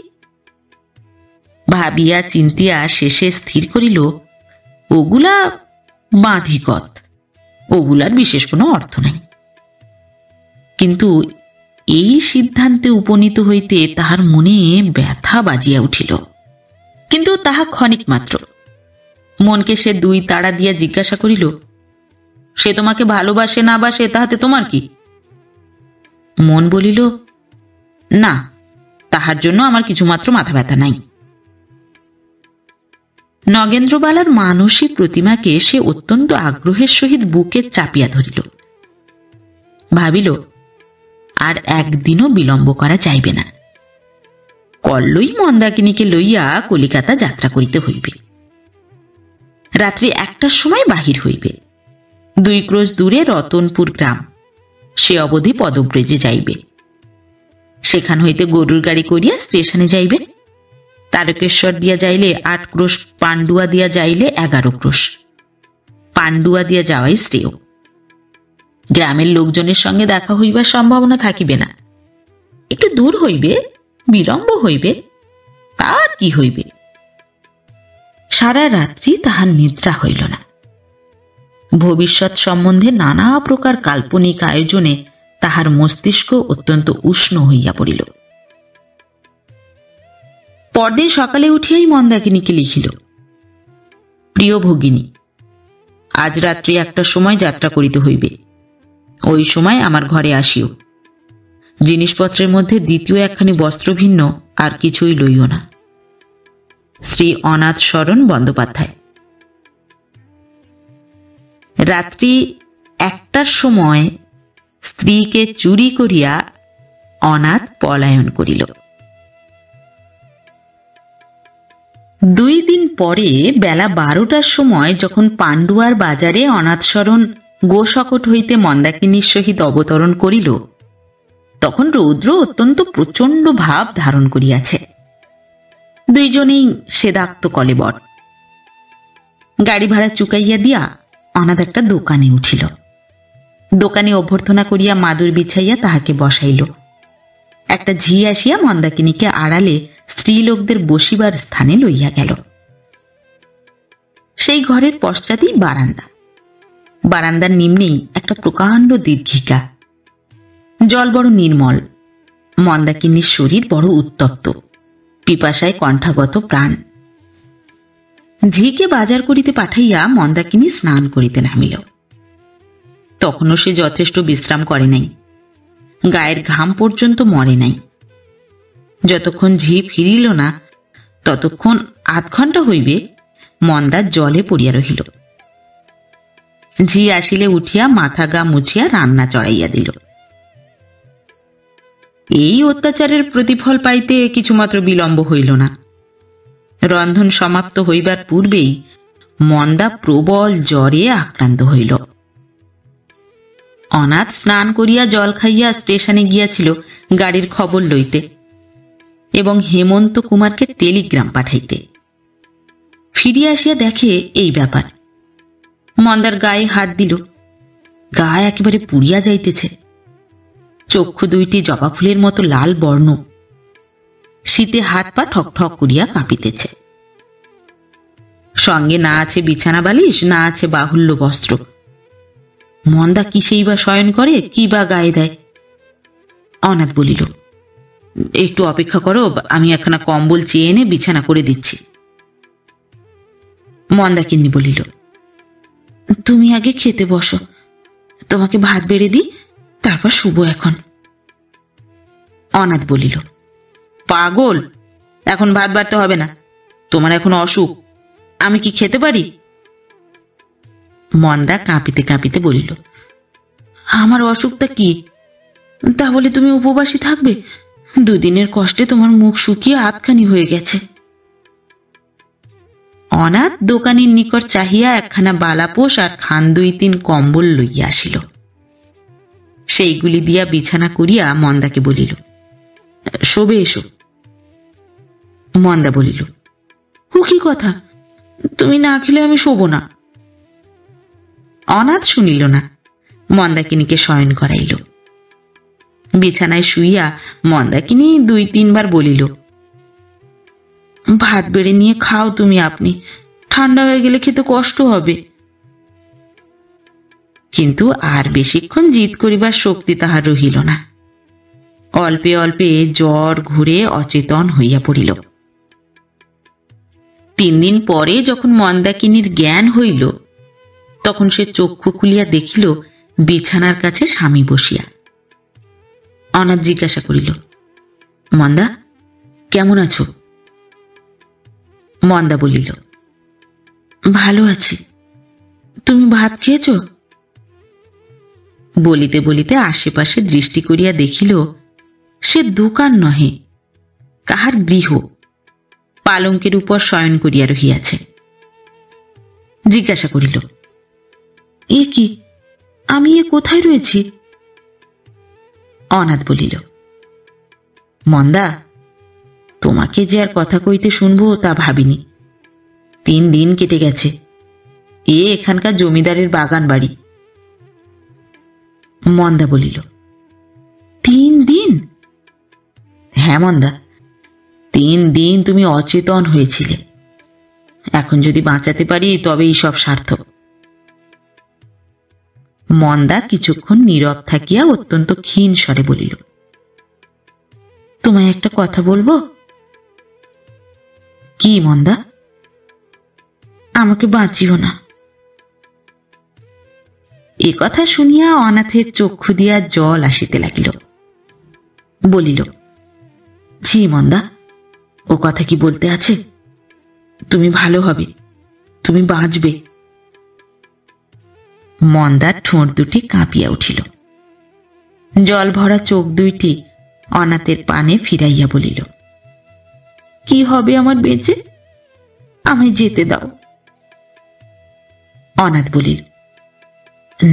ভাবিয়া চিন্তিয়া শেষে স্থির করিল, ওগুলা বাঁধিকত, ওগুলার বিশেষ কোনো অর্থ নাই। কিন্তু এই সিদ্ধান্তে উপনীত হইতে তাহার মনে ব্যথা বাজিয়া উঠিল। কিন্তু তাহা ক্ষণিক মাত্র। মনকে সে দুই তাড়া দিয়া জিজ্ঞাসা করিল, সে তোমাকে ভালোবাসে না বাসে তাহাতে তোমার কি? মন বলিল, না, তাহার জন্য আমার কিছুমাত্র মাথা ব্যথা নাই। নগেন্দ্রবালার মানসী প্রতিমাকে সে অত্যন্ত আগ্রহের সহিত বুকে চাপিয়া ধরিল। ভাবিল, আর একদিনও বিলম্ব করা যাইবে না। কল্লই মন্দাকিনীকে লইয়া কলিকাতা যাত্রা করিতে হইবে। রাত্রি 1টার সময় বাহির হইবে। 2 ক্রোশ দূরে রতনপুর গ্রাম, সে অবধি পদব্রজে যাইবে। সেখান হইতে গরুর গাড়ি করিয়া স্টেশনে যাইবে। তারকেশ্বর দিয়া যাইলে 8 ক্রোশ, পান্ডুয়া দিয়া যাইলে 11 ক্রোশ। পান্ডুয়া দিয়া যাওয়াই শ্রেয়। গ্রামের লোকজনের সঙ্গে দেখা হইবার সম্ভাবনা থাকিবে না। একটু দূর হইবে, বিলম্ব হইবে, তার কি হইবে? সারা রাত্রি তাহার নিদ্রা হইল না। ভবিষ্যৎ সম্বন্ধে নানা প্রকার কাল্পনিক আয়োজনে তাহার মস্তিষ্ক অত্যন্ত উষ্ণ হইয়া পড়িল। পরদিন সকালে উঠিয়াই মন্দাকিনীকে লিখিল, প্রিয় ভগিনী, আজ রাত্রি 1টার সময় যাত্রা করিতে হইবে। ওই সময় আমার ঘরে আসিও। জিনিসপত্রের মধ্যে দ্বিতীয় একখানি বস্ত্র ভিন্ন আর কিছুই লইও না। শ্রী অনাথ শরণ বন্দ্যোপাধ্যায়। রাত্রি 1টার সময় স্ত্রীকে চুরি করিয়া অনাথ পলায়ন করিল। 2 দিন পরে বেলা 12টার সময় যখন পান্ডুয়ার বাজারে অনাথশরণ গোশকট হইতে মন্দাকিনীর সহিত অবতরণ করিল, তখন রৌদ্র অত্যন্ত প্রচণ্ড ভাব ধারণ করিয়াছে। 2 জনেই সেদাক্ত কলেবর। গাড়ি ভাড়া চুকাইয়া দিয়া অনাথ একটা দোকানে উঠিল। দোকানে অভ্যর্থনা করিয়া মাদুর বিছাইয়া তাহাকে বসাইল। একটা ঝি আসিয়া মন্দাকিনীকে আড়ালে স্ত্রীলোকদের বসিবার স্থানে লইয়া গেল। সেই ঘরের পশ্চাতেই বারান্দা। বারান্দার নিম্নেই একটা প্রকাণ্ড দীর্ঘিকা। জল বড় নির্মল। মন্দাকিনীর শরীর বড় উত্তপ্ত, পিপাসায় কণ্ঠাগত প্রাণ। ঝিকে বাজার করিতে পাঠাইয়া মন্দাকিনী স্নান করিতে নামিল। তখনও সে যথেষ্ট বিশ্রাম করে নাই, গায়ের ঘাম পর্যন্ত মরে নাই। যতক্ষণ ঝি ফিরিল না ততক্ষণ 8 ঘণ্টা হইবে মন্দার জলে পড়িয়া রহিল। ঝি আসিলে উঠিয়া মাথা গা মুছিয়া রান্না চড়াইয়া দিল। এই অত্যাচারের প্রতিফল পাইতে কিছুমাত্র বিলম্ব হইল না। রন্ধন সমাপ্ত হইবার পূর্বেই মন্দা প্রবল জ্বরে আক্রান্ত হইল। অনাথ স্নান করিয়া জল খাইয়া স্টেশনে গিয়াছিল গাড়ির খবর লইতে এবং হেমন্ত কুমারকে টেলিগ্রাম পাঠাইতে। ফিরিয়া আসিয়া দেখে এই ব্যাপার। মন্দার গায়ে হাত দিল, গা একেবারে পুড়িয়া যাইতেছে, চক্ষু দুইটি জবা ফুলের মতো লাল বর্ণ, শীতে হাত পা ঠক ঠক করিয়া কাঁপিতেছে। সঙ্গে না আছে বিছানা বালিশ, না আছে বাহুল্য বস্ত্র। মন্দা কিসেই বা শয়ন করে, কি বা গায়ে দেয়? অনাথ বলিল, একটু অপেক্ষা করো, আমি একখানা কম্বল চেয়ে এনে বিছানা করে দিচ্ছি। মন্দাকিন্নি বলিল, তুমি আগে খেতে বসো, তোমাকে ভাত বেড়ে দিই, তারপর শুবো এখন। অনাথ বলিল, পাগল, এখন ভাত বাড়তে হবে না, তোমার এখন অসুখ, আমি কি খেতে পারি? মন্দা কাঁপিতে কাঁপিতে বলিল, আমার অসুখটা কি? তা বলে তুমি উপবাসী থাকবে? দুদিনের কষ্টে তোমার মুখ শুকিয়ে আধখানি হয়ে গেছে। অনাথ দোকানির নিকট চাহিয়া একখানা বালাপোষ আর খান 2-3 কম্বল লইয়া আসিল। সেইগুলি দিয়া বিছানা করিয়া মন্দাকে বলিল, শোবে এসো। মন্দা বলিল, ও কি কথা, তুমি না খেলে আমি শোবো না। অনাথ শুনিল না, মন্দাকিনীকে শয়ন করাইল। বিছানায় শুইয়া মন্দাকিনী 2-3 বার বলিল, ভাত বেড়ে নিয়ে খাও তুমি, আপনি ঠান্ডা হয়ে গেলে খেতে কষ্ট হবে। কিন্তু আর বেশিক্ষণ জিদ করিবার শক্তি তাহার রহিল না। অল্পে অল্পে জ্বর ঘুরে অচেতন হইয়া পড়িল। 3 দিন পরে যখন মন্দাকিনীর জ্ঞান হইল, তখন সে চক্ষু খুলিয়া দেখিল বিছানার কাছে স্বামী বসিয়া। অনাথ জিজ্ঞাসা করিল, মন্দা, কেমন আছো? মন্দা বলিল, ভালো আছি, তুমি ভাত খেয়েছ? বলিতে বলিতে আশেপাশে দৃষ্টি করিয়া দেখিল সে দোকান নহে, কাহার গৃহ, পালঙ্কের উপর শয়ন করিয়া রহিয়াছে। জিজ্ঞাসা করিল, এ কি, আমি এ কোথায় রয়েছি? অনাথ বলিল, মন্দা, তোমাকে যে আর কথা কইতে শুনবো তা ভাবিনি। 3 দিন কেটে গেছে, এখানকার জমিদারের বাগান বাড়ি। মন্দা বলিল, 3 দিন? হ্যাঁ মন্দা, 3 দিন তুমি অচেতন হয়েছিলে। এখন যদি বাঁচাতে পারি তবেই সব সার্থক। মন্দা কিছুক্ষণ নীরব থাকিয়া অত্যন্ত ক্ষীণ স্বরে বলিল, তোমায় একটা কথা বলবো। কি মন্দা? আমাকে বাঁচিও না। এ কথা শুনিয়া অনাথের চক্ষু দিয়া জল আসিতে লাগিল। বলিল, ছি মন্দা, ও কথা কি বলতে আছে? তুমি ভালো হবে, তুমি বাঁচবে। মন্দার ঠোঁট দুটি কাঁপিয়া উঠিল। জল ভরা চোখ দুইটি অনাথের পানে ফিরাইয়া বলিল, কি হবে আমার বেঁচে? আমায় যেতে দাও। অনাথ বলিল,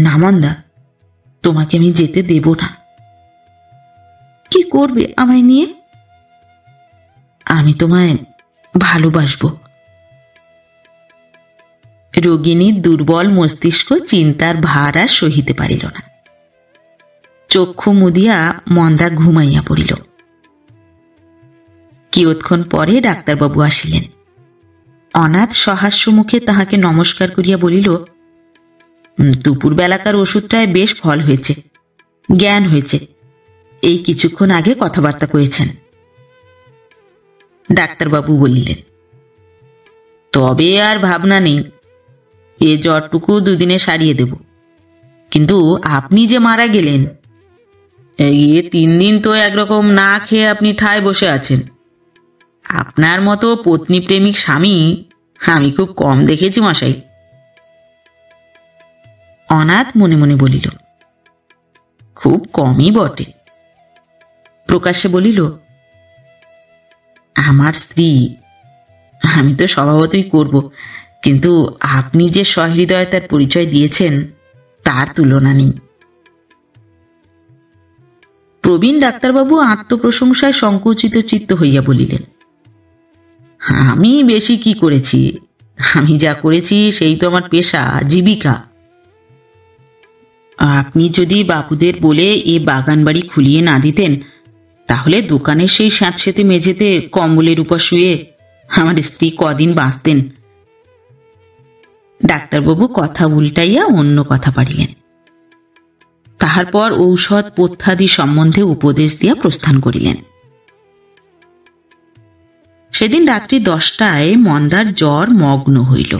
না মন্দা, তোমাকে আমি যেতে দেব না। কি করবে আমায় নিয়ে? আমি তোমায় ভালোবাসবো। রোগিণীর দুর্বল মস্তিষ্ক চিন্তার ভার আর সহিতে পারিল না। চক্ষু মুদিয়া মন্দা ঘুমাইয়া পড়িল। কিয়ৎক্ষণ পরে ডাক্তারবাবু আসিলেন। অনাথ সহাস্য মুখে তাহাকে নমস্কার করিয়া বলিল, দুপুর বেলাকার ওষুধটায় বেশ ফল হয়েছে, জ্ঞান হয়েছে। এই কিছুক্ষণ আগে কথাবার্তা কয়েছেন। ডাক্তারবাবু বলিলেন, তবে আর ভাবনা নেই, এ জ্বরটুকু 2 দিনে সারিয়ে দেব। কিন্তু আপনি যে মারা গেলেন, 3 দিন তো একরকম না খেয়ে আপনি ঠায় বসে আছেন। আপনার মতো পত্নী প্রেমিক স্বামী আমি খুব কম দেখেছি মশাই। অনাথ মনে মনে বলিল, খুব কমই বটে। প্রকাশ্যে বলিল, আমার স্ত্রী, আমি তো স্বভাবতই করব, কিন্তু আপনি যে সহৃদয়তার পরিচয় দিয়েছেন তার তুলনা নেই। প্রবীণ ডাক্তারবাবু আত্মপ্রশংসায় সংকুচিত চিত্ত হইয়া বলিলেন, আমি বেশি কি করেছি? আমি যা করেছি সেই তো আমার পেশা, জীবিকা। আপনি যদি বাবুদের বলে এ বাগান বাড়ি খুলিয়ে না দিতেন, তাহলে দোকানের সেই স্যাঁতসেঁতে মেঝেতে কম্বলের উপর শুয়ে আমার স্ত্রী কদিন বাঁচতেন। ডাক্তারবাবু কথা উল্টাইয়া অন্য কথা পারিলেন। তাহার পর ঔষধ পথ্যাদি সম্বন্ধে উপদেশ দিয়া প্রস্থান করিলেন। সেদিন রাত্রি 10টায় মন্দার জ্বর মগ্ন হইল।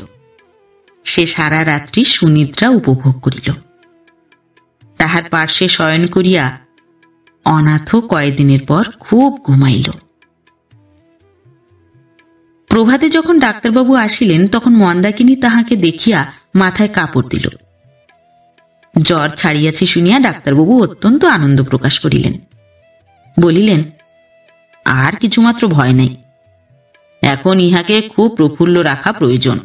সে সারা রাত্রি সুনিদ্রা উপভোগ করিল। তাহার পার্শ্বে শয়ন করিয়া অনাথ কয়েকদিনের পর খুব ঘুমাইল। প্রভাতে যখন ডাক্তারবাবু আসিলেন, তখন মন্দাকিনী তাহাকে দেখিয়া মাথায় কাপড় দিল। জ্বর ছাড়িয়াছে শুনিয়া ডাক্তারবাবু অত্যন্ত আনন্দ প্রকাশ করিলেন। বলিলেন, আর কিছুমাত্র ভয় নাই, এখন ইহাকে খুব প্রফুল্ল রাখা প্রয়োজন।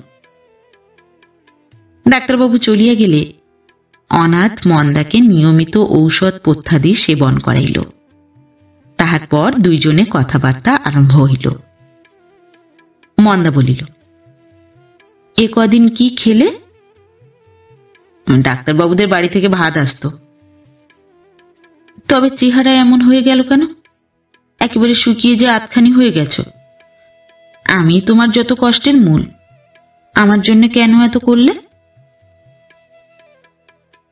ডাক্তারবাবু চলিয়া গেলে অনাথ মন্দাকে নিয়মিত ঔষধ পথ্যাদি সেবন করাইল। তাহার পর দুইজনে কথাবার্তা আরম্ভ হইল। মন্দা বলিল, এ কদিন কি খেলে? ডাক্তারবাবুদের বাড়ি থেকে ভাত আসত। তবে চেহারা এমন হয়ে গেল কেন? একেবারে শুকিয়ে যে আধখানি হয়ে গেছ। আমি তোমার যত কষ্টের মূল, আমার জন্য কেন এত করলে?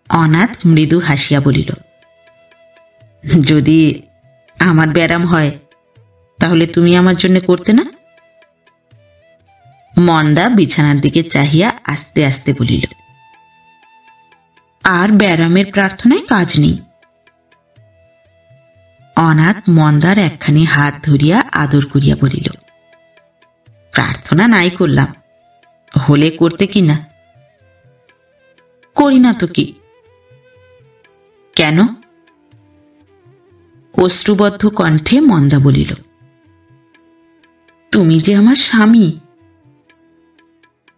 অনাথ মৃদু হাসিয়া বলিল, যদি আমার ব্যারাম হয় তাহলে তুমি আমার জন্য করতে না? মন্দা বিছানার দিকে চাহিয়া আস্তে আস্তে বলিল, আর ব্যারামের প্রার্থনায় কাজ নেই। অনাথ মন্দার একখানি হাত ধরিয়া আদর করিয়া বলিল, প্রার্থনা নাই করলাম, হলে করতে কি না? করি না তো কি? কেন? অশ্রুবদ্ধ কণ্ঠে মন্দা বলিল, তুমি যে আমার স্বামী।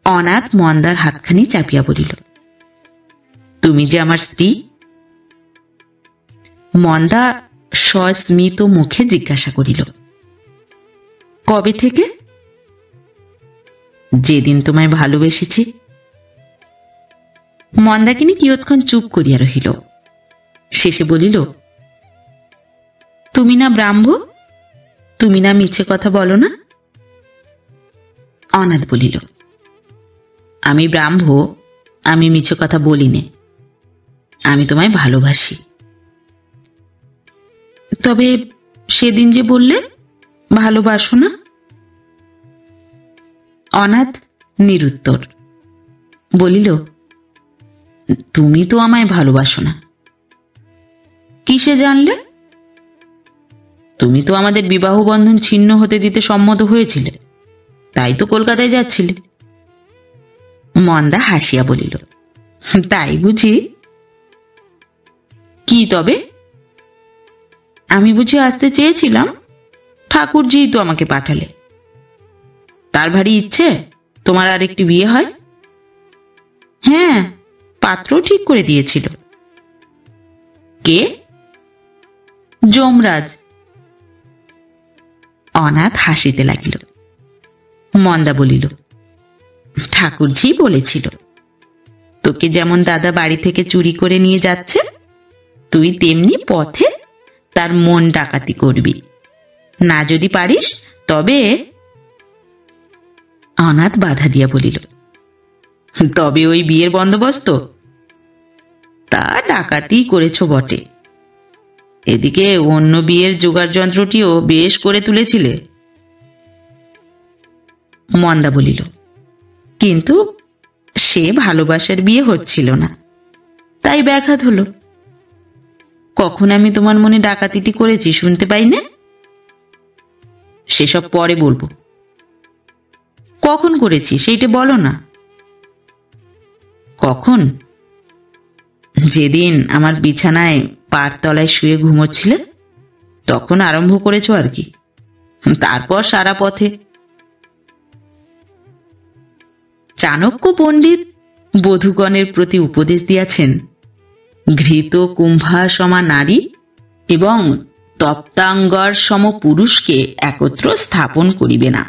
অনাথ মন্দার হাতখানি চাপিয়া বলিল, তুমি যে আমার স্ত্রী। মন্দা সস্মিত মুখে জিজ্ঞাসা করিল, কবে থেকে? যেদিন তোমায় ভালোবেসেছি। মন্দাকিনী কিয়ৎক্ষণ চুপ করিয়া রহিল। শেষে বলিল, তুমি না ব্রাহ্ম, তুমি না মিছে কথা বলো না? অনাথ বলিল, আমি ব্রাহ্ম, আমি মিছে কথা বলি নে, আমি তোমায় ভালোবাসি। তবে সেদিন যে বললে ভালোবাসো না? অনাথ নিরুত্তর। বলিল, তুমি তো আমায় ভালোবাসো না। কিসে জানলে? তুমি তো আমাদের বিবাহ বন্ধন ছিন্ন হতে দিতে সম্মত হয়েছিলে, তাই তো কলকাতায় যাচ্ছিলে। মন্দা হাসিয়া বলিল, তাই বুঝি? কি তবে? আমি বুঝি আসতে চেয়েছিলাম, ঠাকুরজি তো আমাকে পাঠালে। তার ভারী ইচ্ছে তোমার আর একটি বিয়ে হয়। হ্যাঁ, পাত্র ঠিক করে দিয়েছিল। কে? যমরাজ। অনাথ হাসিতে লাগিল। মন্দা বলিল, ঠাকুরজি বলেছিল, তোকে যেমন দাদা বাড়ি থেকে চুরি করে নিয়ে যাচ্ছে, তুই তেমনি পথে তার মন ডাকাতি করবি, না যদি পারিস তবে। অনাথ বাধা দিয়া বলিল, তবে ওই বিয়ের বন্দোবস্ত? তা ডাকাতি করেছ বটে, এদিকে অন্য বিয়ের জোগাড় যন্ত্রটিও বেশ করে তুলেছিলে। মন্দা বলিল, কিন্তু সে ভালোবাসার বিয়ে হচ্ছিল না, তাই ব্যাঘাত হলো। কখন আমি তোমার মনে ডাকাতিটি করেছি শুনতে পাই না? সেসব পরে বলবো। কখন করেছি সেইটা বলো না। কখন? যেদিন আমার বিছানায় পার তলায় শুয়ে ঘুমোচ্ছিলে তখন আরম্ভ করেছো আর কি, তারপর সারা পথে। চাণক্য পণ্ডিত বধূগণের প্রতি উপদেশ দিয়াছেন, ঘৃত কুম্ভা সমা নারী এবং তপ্তাঙ্গর সম পুরুষকে একত্র স্থাপন করিবে না,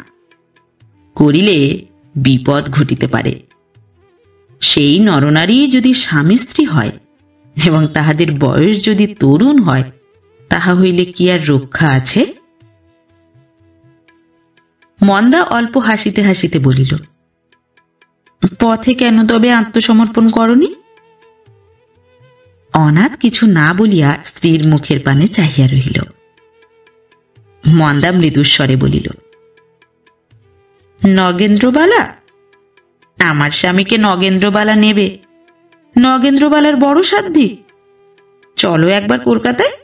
করিলে বিপদ ঘটিতে পারে। সেই নরনারী যদি স্বামী স্ত্রী হয় এবং তাহাদের বয়স যদি তরুণ হয়, তাহা হইলে কি আর রক্ষা আছে? মন্দা অল্প হাসিতে হাসিতে বলিল, পথে কেন তবে আত্মসমর্পণ করনি? অনাথ কিছু না বলিয়া স্ত্রীর মুখের পানে চাহিয়া রহিল। মন্দা মৃদুস্বরে বলিল, নগেন্দ্রবালা? আমার স্বামীকে নগেন্দ্রবালা নেবে? নগেন্দ্রবালার বড় সাধ্যি। চলো একবার কলকাতায়,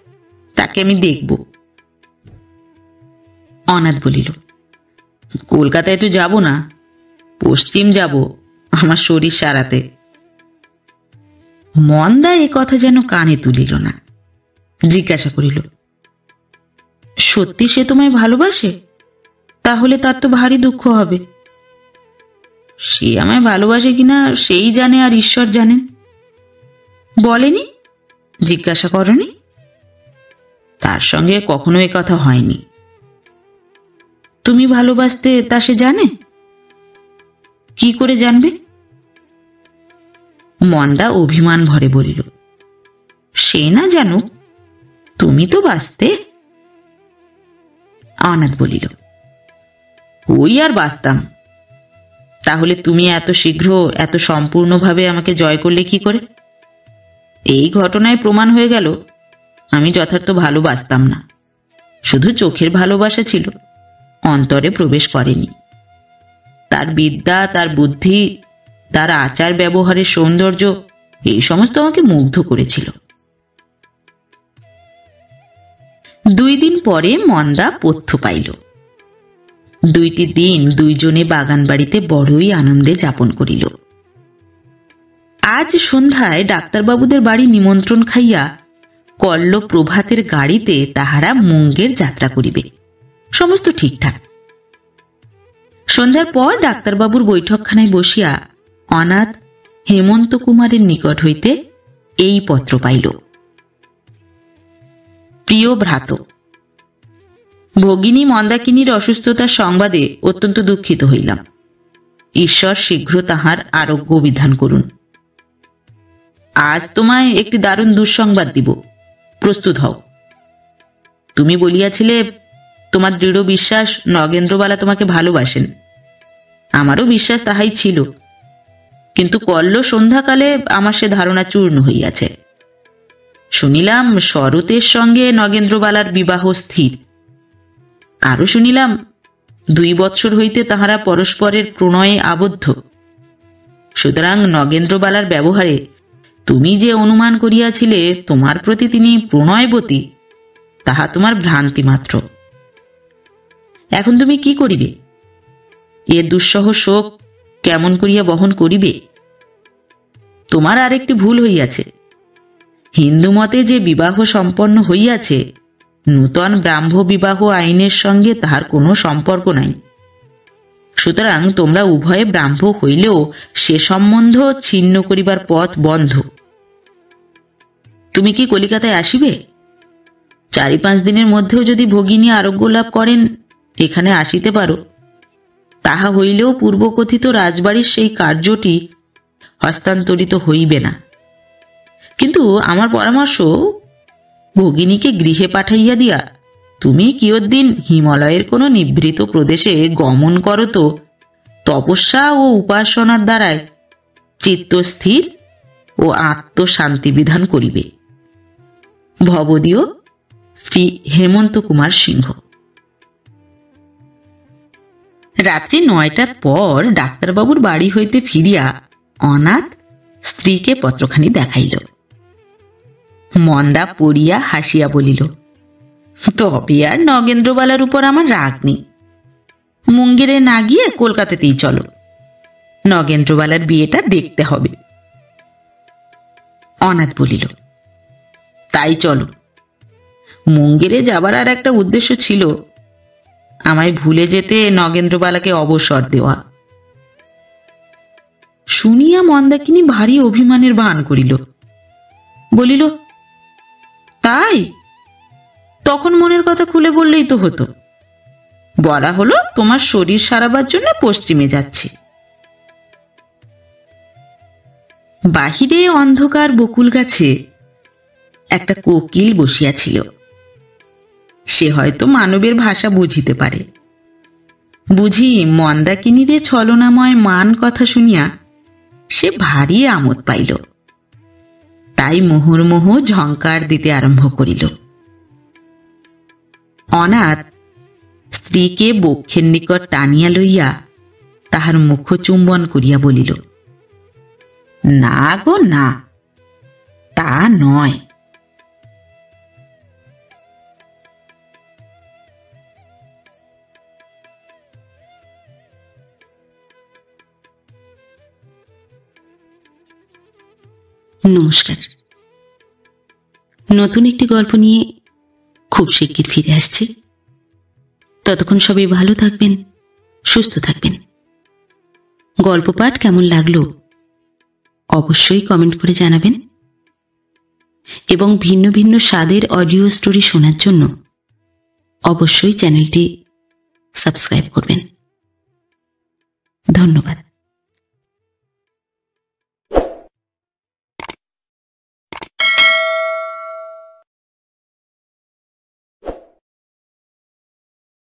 তাকে আমি দেখব। অনাথ বলিল, কলকাতায় তো যাব না, পশ্চিম যাব আমার শরীর সারাতে। মন্দা এ কথা যেন কানে তুলিল না, জিজ্ঞাসা করিল, সত্যি সে তোমায় ভালোবাসে? তাহলে তার তো ভারী দুঃখ হবে। সে আমায় ভালোবাসে কিনা সেই জানে, আর ঈশ্বর জানেন। বলেনি? জিজ্ঞাসা করনি? তার সঙ্গে কখনো এ কথা হয়নি। তুমি ভালোবাসতে তা সে জানে? কি করে জানবে? মন্দা অভিমান ভরে বলিল, সে না জানুক, তুমি তো বাঁচতে। অনাথ বলিল, ওই আর বাঁচতাম। তাহলে তুমি এত শীঘ্র এত সম্পূর্ণভাবে আমাকে জয় করলে কি করে? এই ঘটনায় প্রমাণ হয়ে গেল আমি যথার্থ ভালোবাসতাম না, শুধু চোখের ভালোবাসা ছিল, অন্তরে প্রবেশ করেনি। তার বিদ্যা, তার বুদ্ধি, তার আচার ব্যবহারের সৌন্দর্য, এই সমস্ত আমাকে মুগ্ধ করেছিল। 2 দিন পরে মন্দা পথ্য পাইল। 2টি দিন দুইজনে বাগান বাড়িতে বড়ই আনন্দে যাপন করিল। আজ সন্ধ্যায় ডাক্তারবাবুদের বাড়ি নিমন্ত্রণ খাইয়া কল্ল প্রভাতের গাড়িতে তাহারা মুঙ্গের যাত্রা করিবে। সমস্ত ঠিকঠাক। সন্ধ্যার পর ডাক্তারবাবুর বৈঠকখানায় বসিয়া অনাথ হেমন্ত কুমারের নিকট হইতে এই পত্র পাইল। প্রিয় ভ্রাত, ভগিনী মন্দাকিনীর অসুস্থতার সংবাদে অত্যন্ত দুঃখিত হইলাম। ঈশ্বর শীঘ্র তাহার আরোগ্য বিধান করুন। আজ তোমায় একটি দারুণ দুঃসংবাদ দিব, প্রস্তুত হও। তুমি বলিয়াছিলে তোমার দৃঢ় বিশ্বাস নগেন্দ্রবালা তোমাকে ভালোবাসেন। আমারও বিশ্বাস তাহাই ছিল, কিন্তু কল্ল সন্ধ্যাকালে আমার সে ধারণা চূর্ণ হইয়াছে। শুনিলাম শরতের সঙ্গে নগেন্দ্রবালার বিবাহ স্থির। আরো শুনিলাম 2 বৎসর হইতে তাহারা পরস্পরের প্রণয়ে আবদ্ধ। সুতরাং নগেন্দ্রবালার ব্যবহারে তুমি যে অনুমান করিয়াছিলে তোমার প্রতি তিনি প্রণয়বতী, তাহা তোমার ভ্রান্তি মাত্র। এখন তুমি কি করিবে? এ দুঃসহ শোক কেমন করিয়া বহন করিবে? তোমার আরেকটি ভুল হইয়াছে। হিন্দু মতে যে বিবাহ সম্পন্ন হইয়াছে, নূতন ব্রাহ্ম বিবাহ আইনের সঙ্গে তাহার কোনো সম্পর্ক নাই। সুতরাং তোমরা উভয়ে ব্রাহ্ম হইলেও সে সম্বন্ধ ছিন্ন করিবার পথ বন্ধ। তুমি কি কলিকাতায় আসিবে? 4-5 দিনের মধ্যেও যদি ভগিনী আরোগ্য লাভ করেন এখানে আসিতে পারো। তাহা হইলেও পূর্বকথিত রাজবাড়ির সেই কার্যটি হস্তান্তরিত হইবে না। কিন্তু আমার পরামর্শ, ভগিনীকে গৃহে পাঠাইয়া দিয়া তুমি কিয়দ্দিন হিমালয়ের কোনো নিভৃত প্রদেশে গমন করো তো তপস্যা ও উপাসনার দ্বারায় চিত্তস্থির ও আত্মশান্তি বিধান করিবে। ভবদীয় শ্রী হেমন্ত কুমার সিংহ। রাত্রি 9টার পর ডাক্তারবাবুর বাড়ি হইতে ফিরিয়া অনাথ স্ত্রীকে পত্রখানি দেখাইল। মন্দা পড়িয়া হাসিয়া বলিল, তবে আর নগেন্দ্রবালার উপর আমার রাগ নেই। মুঙ্গেরে না গিয়ে কলকাতাতেই চলো, নগেন্দ্রবালার বিয়েটা দেখতে হবে। অনাথ বলিল, তাই চলো। মুঙ্গেরে যাবার আর একটা উদ্দেশ্য ছিল, আমায় ভুলে যেতে নগেন্দ্রবালাকে অবসর দেওয়া। শুনিয়া মন্দাকিনী ভারী অভিমানের ভান করিল, বলিল, তাই? তখন মনের কথা খুলে বললেই তো হতো। বলা হলো তোমার শরীর সারাবার জন্য পশ্চিমে যাচ্ছি। বাহিরে অন্ধকার বকুল গাছে একটা কোকিল বসিয়াছিল। সে হয়তো মানবের ভাষা বুঝিতে পারে। বুঝি মন্দাকিনীর ছলনাময় মান কথা শুনিয়া সে ভারী আমোদ পাইল। তাই মুহুর্মুহু ঝঙ্কার দিতে আরম্ভ করিল। অনাথ স্ত্রীকে বক্ষের নিকট টানিয়া লইয়া তাহার মুখ চুম্বন করিয়া বলিল, না গো না, তা নয়। নমস্কার। নতুন একটি গল্প নিয়ে খুব শিগগির ফিরে আসছি। ততক্ষণ সবাই ভালো থাকবেন, সুস্থ থাকবেন। গল্প পাঠ কেমন লাগলো অবশ্যই কমেন্ট করে জানাবেন, এবং ভিন্ন ভিন্ন স্বাদের অডিও স্টোরি শোনার জন্য অবশ্যই চ্যানেলটি সাবস্ক্রাইব করবেন। ধন্যবাদ।